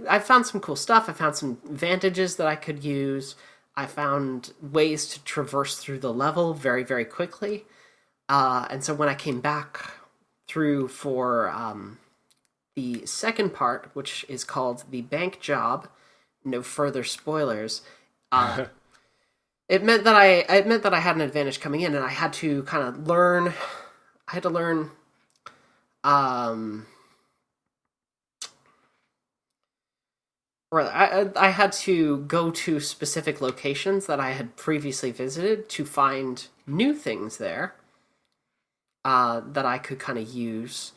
I found some cool stuff. I found some advantages that I could use. I found ways to traverse through the level very, very quickly. And so when I came back through for the second part, which is called The Bank Job, no further spoilers, it meant that I had an advantage coming in, and I had to kind of learn. I had to learn. I had to go to specific locations that I had previously visited to find new things there that I could kind of use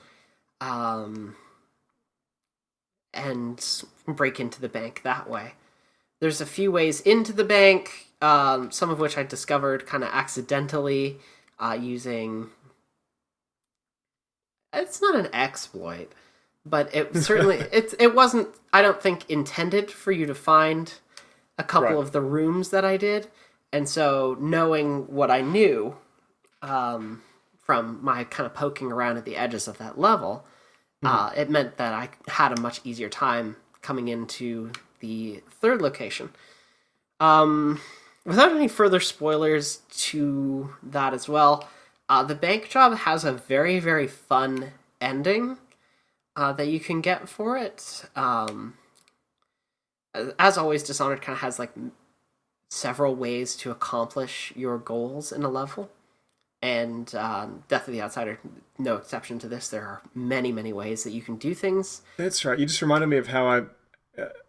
and break into the bank that way. There's a few ways into the bank, some of which I discovered kind of accidentally using It's not an exploit, but it certainly it wasn't, I don't think, intended for you to find a couple of the rooms that I did. And so knowing what I knew from my kind of poking around at the edges of that level, it meant that I had a much easier time coming into the third location. Without any further spoilers to that as well, the bank job has a very, very fun ending that you can get for it. As always, Dishonored kind of has like several ways to accomplish your goals in a level. And Death of the Outsider, no exception to this. There are many, many ways that you can do things. That's right. You just reminded me of how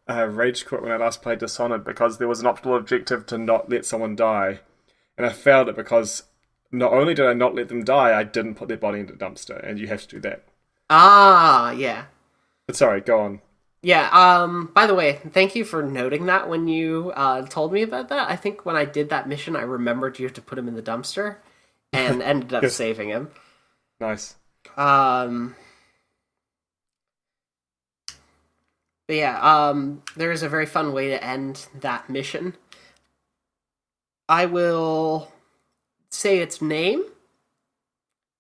I rage quit when I last played Dishonored because there was an optional objective to not let someone die. And I failed it because not only did I not let them die, I didn't put their body in the dumpster. And you have to do that. Ah, yeah. But sorry, go on. Yeah, by the way, thank you for noting that when you told me about that. I think when I did that mission, I remembered you have to put him in the dumpster. And ended up saving him. Nice. But yeah, there is a very fun way to end that mission. I will say its name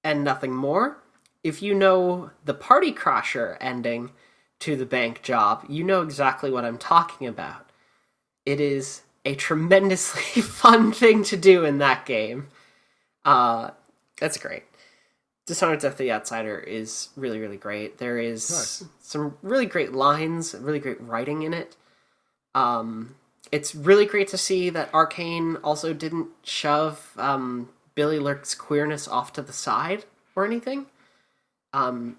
and nothing more. If you know the Party Crasher ending to the bank job, you know exactly what I'm talking about. It is a tremendously fun thing to do in that game. That's great. Dishonored Death of the Outsider is really, really great. There is some really great lines, really great writing in it. It's really great to see that Arcane also didn't shove Billy Lurk's queerness off to the side or anything.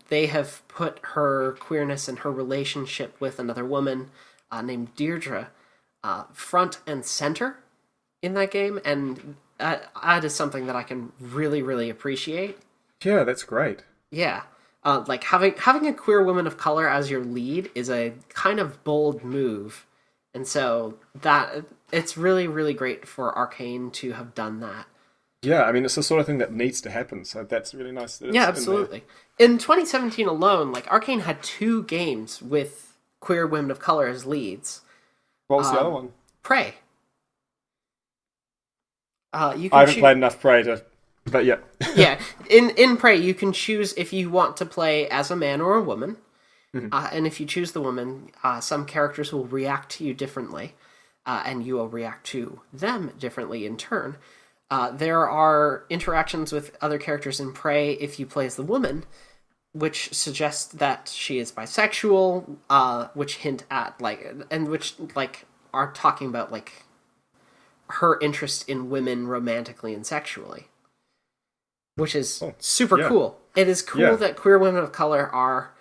They have put her queerness and her relationship with another woman named Deirdre front and center in that game, and that is something that I can really, really appreciate. Yeah, that's great. Yeah. Like, having a queer woman of color as your lead is a kind of bold move. And so that it's really, really great for Arcane to have done that. Yeah, I mean, it's the sort of thing that needs to happen, so that's really nice. That Yeah, absolutely. In 2017 alone, like, Arcane had 2 games with queer women of color as leads. What was the other one? Prey. I haven't played enough Prey to... But yeah. Yeah, in Prey, you can choose if you want to play as a man or a woman. Mm-hmm. And if you choose the woman, some characters will react to you differently. And you will react to them differently in turn. There are interactions with other characters in Prey if you play as the woman, which suggests that she is bisexual, which hint at, like... And which, like, are talking about, like... her interest in women romantically and sexually, which is super cool. It is cool that queer women of color are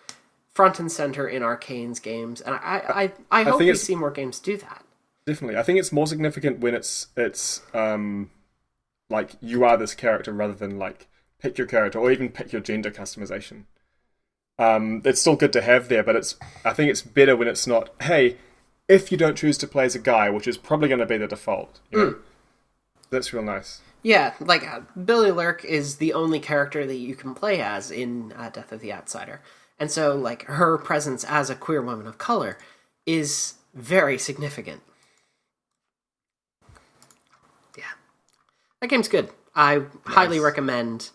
front and center in Arcane's games, and I hope we see more games do that. Definitely, I think it's more significant when it's like you are this character rather than like pick your character or even pick your gender customization. It's still good to have there, but I think it's better when it's not, hey, if you don't choose to play as a guy, which is probably going to be the default. You know? That's real nice. Yeah, like, Billy Lurk is the only character that you can play as in Death of the Outsider. And so, like, her presence as a queer woman of color is very significant. Yeah. That game's good. I highly recommend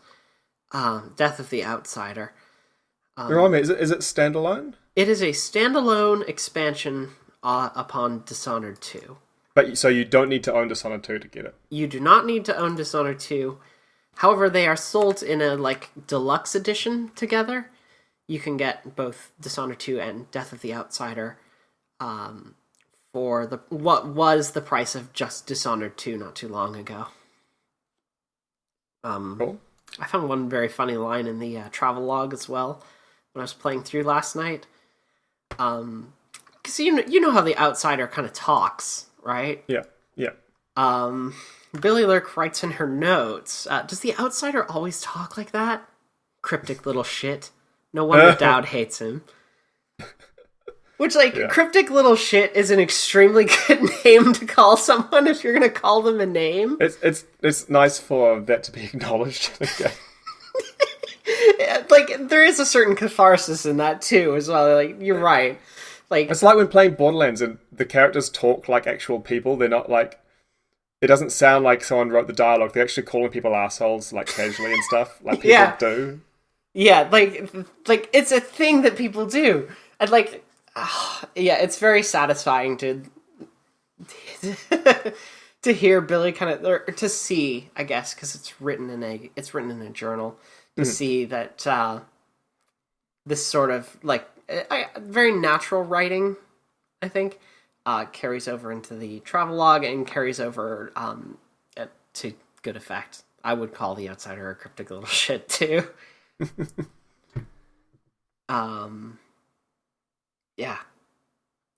Death of the Outsider. Remind me, is it standalone? It is a standalone expansion upon Dishonored 2. But so you don't need to own Dishonored 2 to get it? You do not need to own Dishonored 2. However, they are sold in a, like, deluxe edition together. You can get both Dishonored 2 and Death of the Outsider for what was the price of just Dishonored 2 not too long ago. Cool. I found one very funny line in the travel log as well when I was playing through last night. Because you know how the Outsider kind of talks, right? Yeah. Billy Lurk writes in her notes, does the Outsider always talk like that? Cryptic little shit. No wonder Dowd hates him. Which, like, cryptic little shit is an extremely good name to call someone if you're going to call them a name. It's nice for that to be acknowledged. Okay. Like, like there is a certain catharsis in that too, as well. Like you're right. Like it's like when playing Borderlands and the characters talk like actual people. They're not like it doesn't sound like someone wrote the dialogue. They're actually calling people assholes like casually and stuff, like people do. Yeah, like it's a thing that people do, and like, yeah, it's very satisfying to to hear Billy kind of or to see, I guess, because it's written in a journal to see that this sort of like very natural writing, I think, carries over into the travelogue and carries over to good effect. I would call The Outsider a cryptic little shit too. Yeah,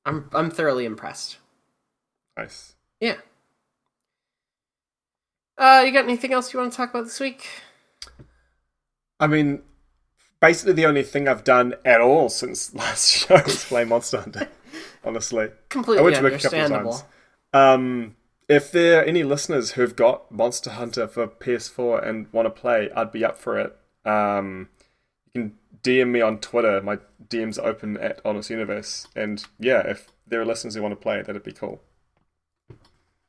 I'm thoroughly impressed. Nice. Yeah. You got anything else you want to talk about this week? I mean, basically the only thing I've done at all since last show is play Monster Hunter. Honestly, completely I went to work understandable. A couple of times. If there are any listeners who've got Monster Hunter for PS4 and want to play, I'd be up for it. You can DM me on Twitter. My DM's are open at Honest Universe. And yeah, if there are listeners who want to play, that'd be cool.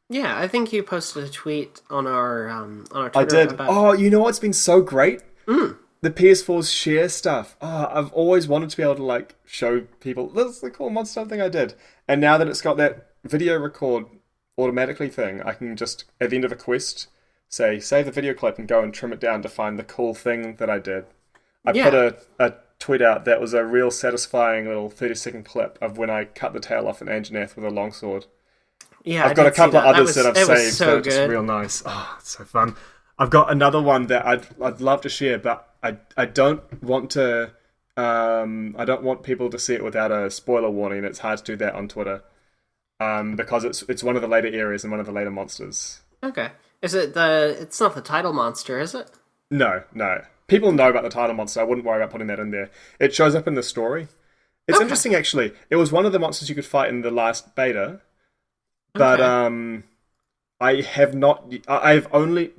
Yeah, I think you posted a tweet on our Twitter. I did. Oh, you know what's been so great? The PS4's share stuff. Oh, I've always wanted to be able to like show people, this is the cool Monster Hunter thing I did. And now that it's got that video record automatically thing, I can just, at the end of a quest, say, save the video clip and go and trim it down to find the cool thing that I did. I put a tweet out that was a real satisfying little 30-second clip of when I cut the tail off an Anjanath with a longsword. Yeah, I've got a couple of others that I've saved so that are just real nice. Oh, it's so fun. I've got another one that I'd love to share, but I don't want to. I don't want people to see it without a spoiler warning. It's hard to do that on Twitter, because it's one of the later areas and one of the later monsters. Okay, is it it's not the title monster, is it? No. People know about the title monster. I wouldn't worry about putting that in there. It shows up in the story. It's interesting, actually. It was one of the monsters you could fight in the last beta, but I have not. I've only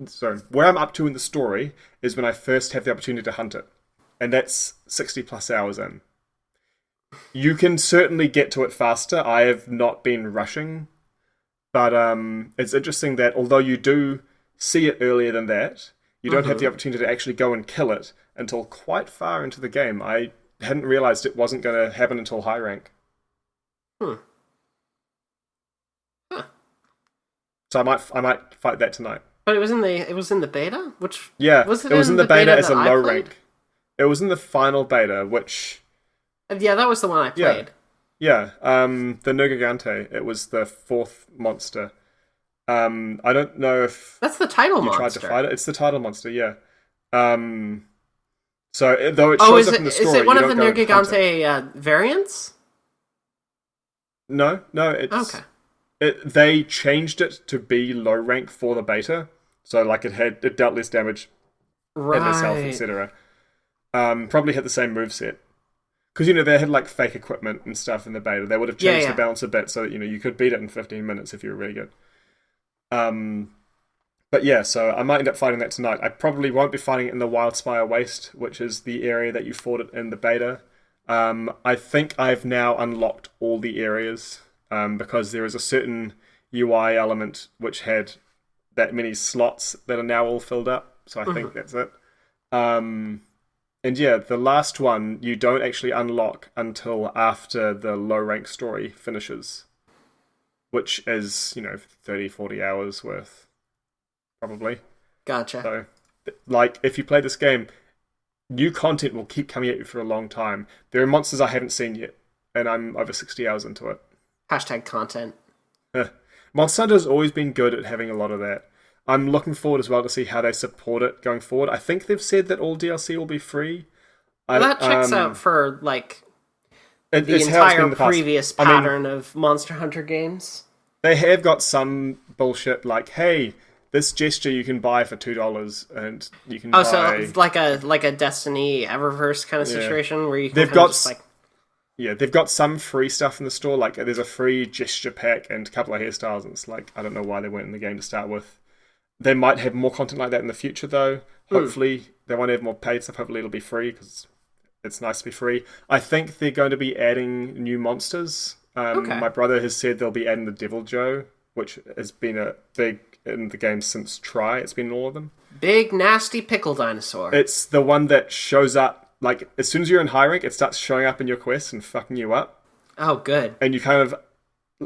where I'm up to in the story is when I first have the opportunity to hunt it, and that's 60+ hours in. You can certainly get to it faster. I have not been rushing, but it's interesting that although you do see it earlier than that, you don't have the opportunity to actually go and kill it until quite far into the game. I hadn't realized it wasn't going to happen until high rank. So I might fight that tonight. But it was in the beta, which it was in the beta as a low played? rank. It was in the final beta, which yeah, that was the one I played. Yeah, the Nergigante. It was the 4th monster. I don't know if that's the title monster. Tried to fight it. It's the title monster, yeah. So though it shows up in the story, is it one of the Nergigante variants? No, it's okay. They changed it to be low rank for the beta, so like it dealt less damage, had less health, etc. Probably had the same moveset. Because, they had, like, fake equipment and stuff in the beta. They would have changed the balance a bit so that, you could beat it in 15 minutes if you were really good. But yeah, so I might end up fighting that tonight. I probably won't be fighting it in the Wildspire Waste, which is the area that you fought it in the beta. I think I've now unlocked all the areas, because there is a certain UI element which had that many slots that are now all filled up. So I think that's it. And yeah, the last one you don't actually unlock until after the low rank story finishes, which is, 30, 40 hours worth, probably. Gotcha. So, like, if you play this game, new content will keep coming at you for a long time. There are monsters I haven't seen yet, and I'm over 60 hours into it. #content. Monster Hunter has always been good at having a lot of that. I'm looking forward as well to see how they support it going forward. I think they've said that all DLC will be free. Well, that checks out for, like, the entire previous pattern of Monster Hunter games. They have got some bullshit like, hey, this gesture you can buy for $2, and you can buy... so it's like a Destiny Eververse kind of situation where you can they've got some free stuff in the store. Like, there's a free gesture pack and a couple of hairstyles, and it's like, I don't know why they weren't in the game to start with. They might have more content like that in the future, though. Hopefully, they won't have more paid stuff. Hopefully, it'll be free, because it's nice to be free. I think they're going to be adding new monsters. My brother has said they'll be adding the Devil Joe, which has been a big in the game since Try. It's been in all of them. Big, nasty pickle dinosaur. It's the one that shows up, like, as soon as you're in high rank, it starts showing up in your quests and fucking you up. Oh, good. And you kind of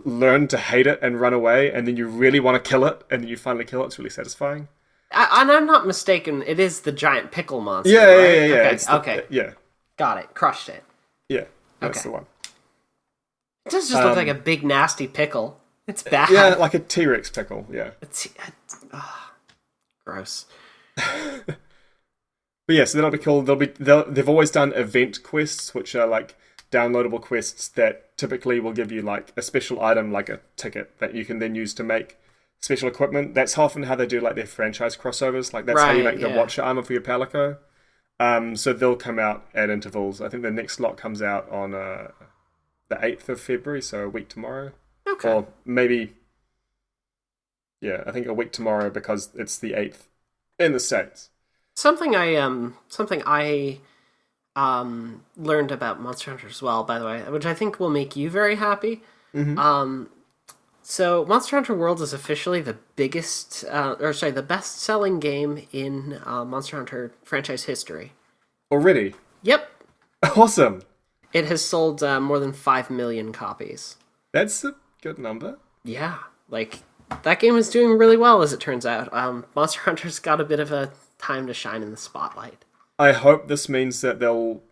learn to hate it and run away, and then you really want to kill it, and then you finally kill it. It's really satisfying. And I'm not mistaken, it is the giant pickle monster, yeah, right? yeah. Okay. Yeah. Got it. Crushed it. Yeah, that's the one. It does just look like a big, nasty pickle. It's bad. Yeah, like a T-Rex pickle, yeah. Gross. But yeah, so that'll be cool. They've always done event quests, which are like downloadable quests that typically will give you like a special item, like a ticket, that you can then use to make special equipment. That's often how they do like their franchise crossovers. Like that's how you make the Watcher armor for your Palico. So they'll come out at intervals. I think the next lot comes out on the 8th of February, so a week tomorrow. Okay. Or maybe, yeah, I think a week tomorrow, because it's the 8th in the States. Something I learned about Monster Hunter as well, by the way, which I think will make you very happy. Mm-hmm. So Monster Hunter World is officially the the best-selling game in Monster Hunter franchise history. Already? Yep. Awesome. It has sold more than 5 million copies. That's a good number. Yeah, like, that game is doing really well, as it turns out. Monster Hunter's got a bit of a time to shine in the spotlight. I hope this means that they'll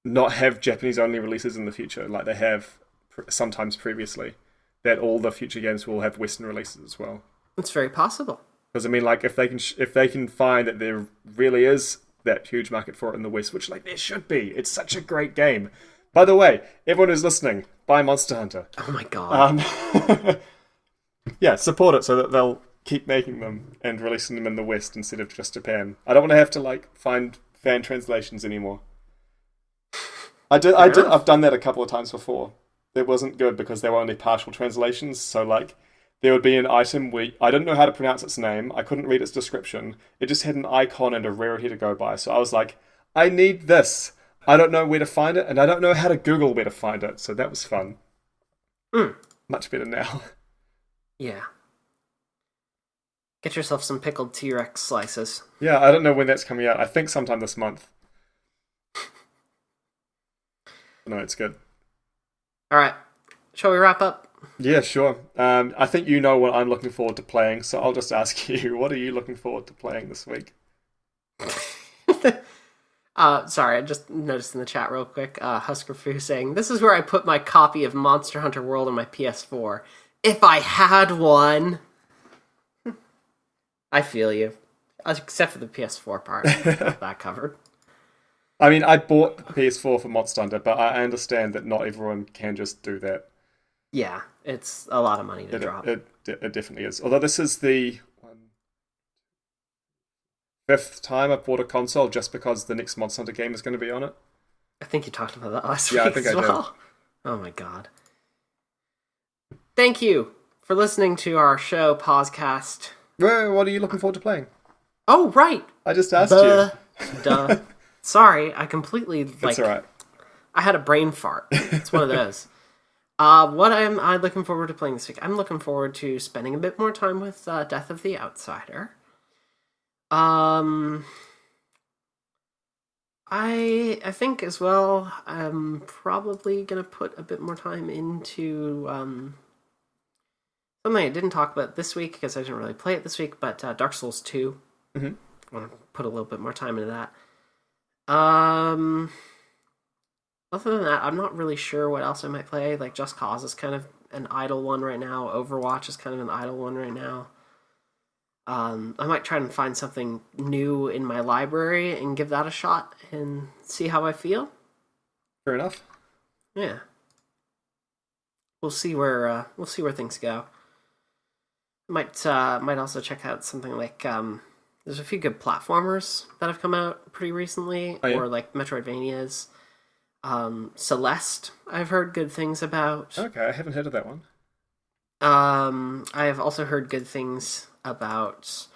not have Japanese-only releases in the future, like they have sometimes previously. That all the future games will have Western releases as well. It's very possible. Because I mean, like, if they can find that there really is that huge market for it in the West, which like there should be. It's such a great game. By the way, everyone who's listening, buy Monster Hunter. Oh my god. Yeah, support it so that they'll keep making them and releasing them in the West instead of just Japan. I don't want to have to like find fan translations anymore. I've done that a couple of times before. It wasn't good because they were only partial translations. So like, there would be an item where I didn't know how to pronounce its name. I couldn't read its description. It just had an icon and a rarity to go by. So I was like, I need this. I don't know where to find it, and I don't know how to Google where to find it. So that was fun. Much better now. Yeah. Get yourself some pickled T-Rex slices. Yeah, I don't know when that's coming out. I think sometime this month. No, it's good. All right. Shall we wrap up? Yeah, sure. I think you know what I'm looking forward to playing, so I'll just ask you, what are you looking forward to playing this week? Sorry, I just noticed in the chat real quick, Husker Fu saying, this is where I put my copy of Monster Hunter World on my PS4. If I had one! I feel you. Except for the PS4 part. Got that covered. I mean, I bought the PS4 for Monster Hunter, but I understand that not everyone can just do that. Yeah, it's a lot of money to drop. It definitely is. Although this is the 5th time I've bought a console just because the next Monster Hunter game is going to be on it. I think you talked about that last week. Yeah, I think I did. Oh my god. Thank you for listening to our show, PauseCast. What are you looking forward to playing? Oh, right. I just asked you. Duh. Sorry, I completely, That's all right. I had a brain fart. It's one of those. What am I looking forward to playing this week? I'm looking forward to spending a bit more time with Death of the Outsider. I think as well, I'm probably going to put a bit more time into something I didn't talk about this week because I didn't really play it this week, but Dark Souls 2. Mm-hmm. I want to put a little bit more time into that. Other than that, I'm not really sure what else I might play. Like, Just Cause is kind of an idle one right now. Overwatch is kind of an idle one right now. I might try and find something new in my library and give that a shot and see how I feel. Fair enough. Yeah. We'll see where things go. Might also check out something like there's a few good platformers that have come out pretty recently, or like Metroidvanias. Celeste, I've heard good things about. Okay, I haven't heard of that one. I have also heard good things about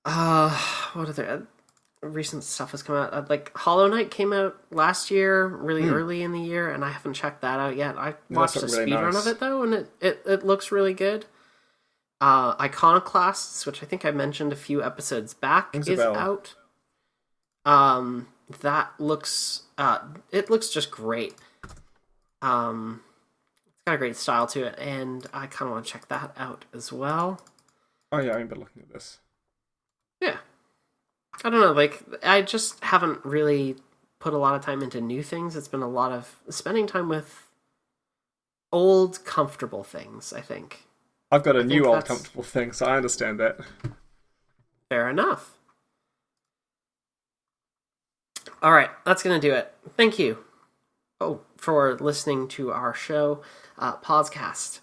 what other recent stuff has come out. Like Hollow Knight came out last year, really early in the year, and I haven't checked that out yet. I watched a really speed run nice. of it though, and it looks really good. Iconoclasts, which I think I mentioned a few episodes back, Rings a is bell. out. That looks it looks just great. It's got a great style to it, and I kind of want to check that out as well. Oh yeah, I remember looking at this. Yeah, I don't know. Like, I just haven't really put a lot of time into new things. It's been a lot of spending time with old, comfortable things. I think. I've got a I think new old that's comfortable thing, so I understand that. fair enough. All right, that's gonna do it. Thank you. For listening to our show, PauseCast.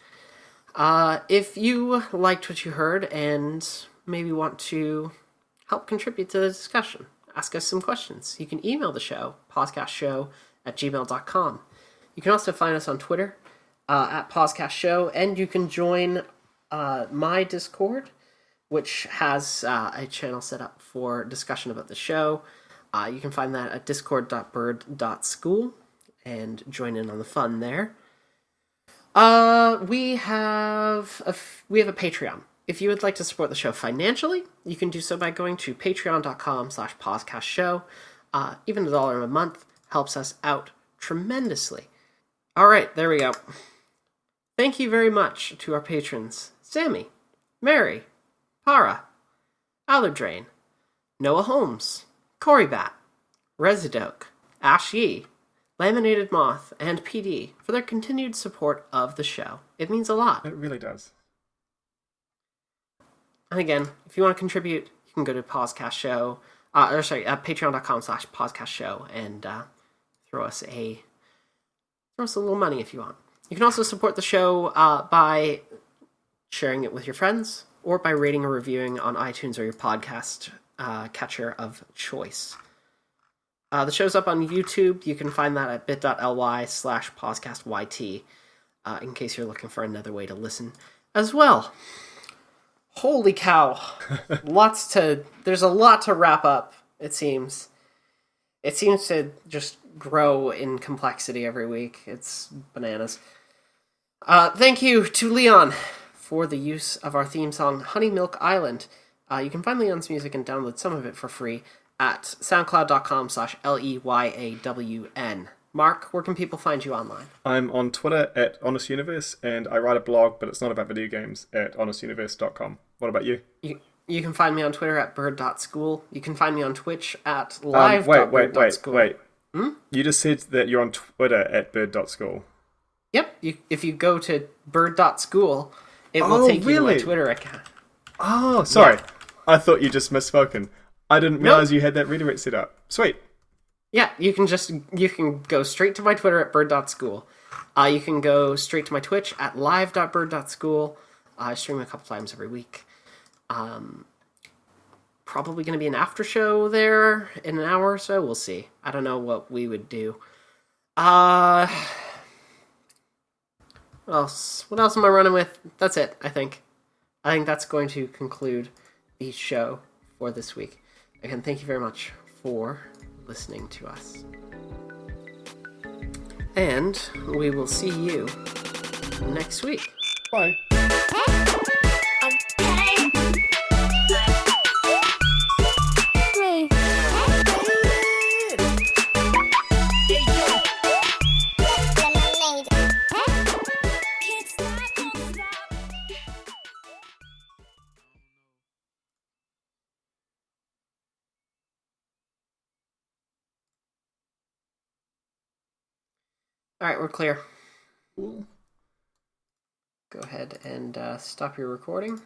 If you liked what you heard and maybe want to help contribute to the discussion, ask us some questions, you can email the show, pausecastshow@gmail.com. You can also find us on Twitter at pausecastshow, and you can join my Discord, which has a channel set up for discussion about the show. You can find that at discord.bird.school and join in on the fun there. We have a Patreon. If you would like to support the show financially, you can do so by going to patreon.com/pausecastshow. Even $1 a month helps us out tremendously. All right, there we go. Thank you very much to our patrons: Sammy, Mary, Para, Allerdrain, Noah Holmes, Corey Bat, Residoke, Ash Yee, Laminated Moth, and PD for their continued support of the show. It means a lot. It really does. And again, if you want to contribute, you can go to PauseCast Show, patreon.com/PauseCast Show and throw us a little money if you want. You can also support the show by sharing it with your friends or by rating or reviewing on iTunes or your podcast catcher of choice. The show's up on YouTube. You can find that at bit.ly/PauseCastYT in case you're looking for another way to listen as well. Holy cow. There's a lot to wrap up, it seems. It seems to just grow in complexity every week. It's bananas. Thank you to Leon for the use of our theme song, Honey Milk Island. You can find Leon's music and download some of it for free at soundcloud.com/LEYAWN. Mark, where can people find you online? I'm on Twitter at HonestUniverse, and I write a blog, but it's not about video games, at honestuniverse.com. What about you? You can find me on Twitter at bird.school. You can find me on Twitch at live.bird.school. Wait. You just said that you're on Twitter at bird.school. Yep. If you go to bird.school, it will take you to my Twitter account. Oh, sorry. Yeah. I thought you just misspoken. I didn't realize you had that redirect set up. Sweet. Yeah, you can go straight to my Twitter at bird.school. You can go straight to my Twitch at live.bird.school. I stream a couple times every week. Probably going to be an after show there in an hour or so. We'll see. I don't know what we would do. What else? What else am I running with? That's it, I think. I think that's going to conclude the show for this week. Again, thank you very much for listening to us. And we will see you next week. Bye. All right, we're clear. Cool. Go ahead and stop your recording.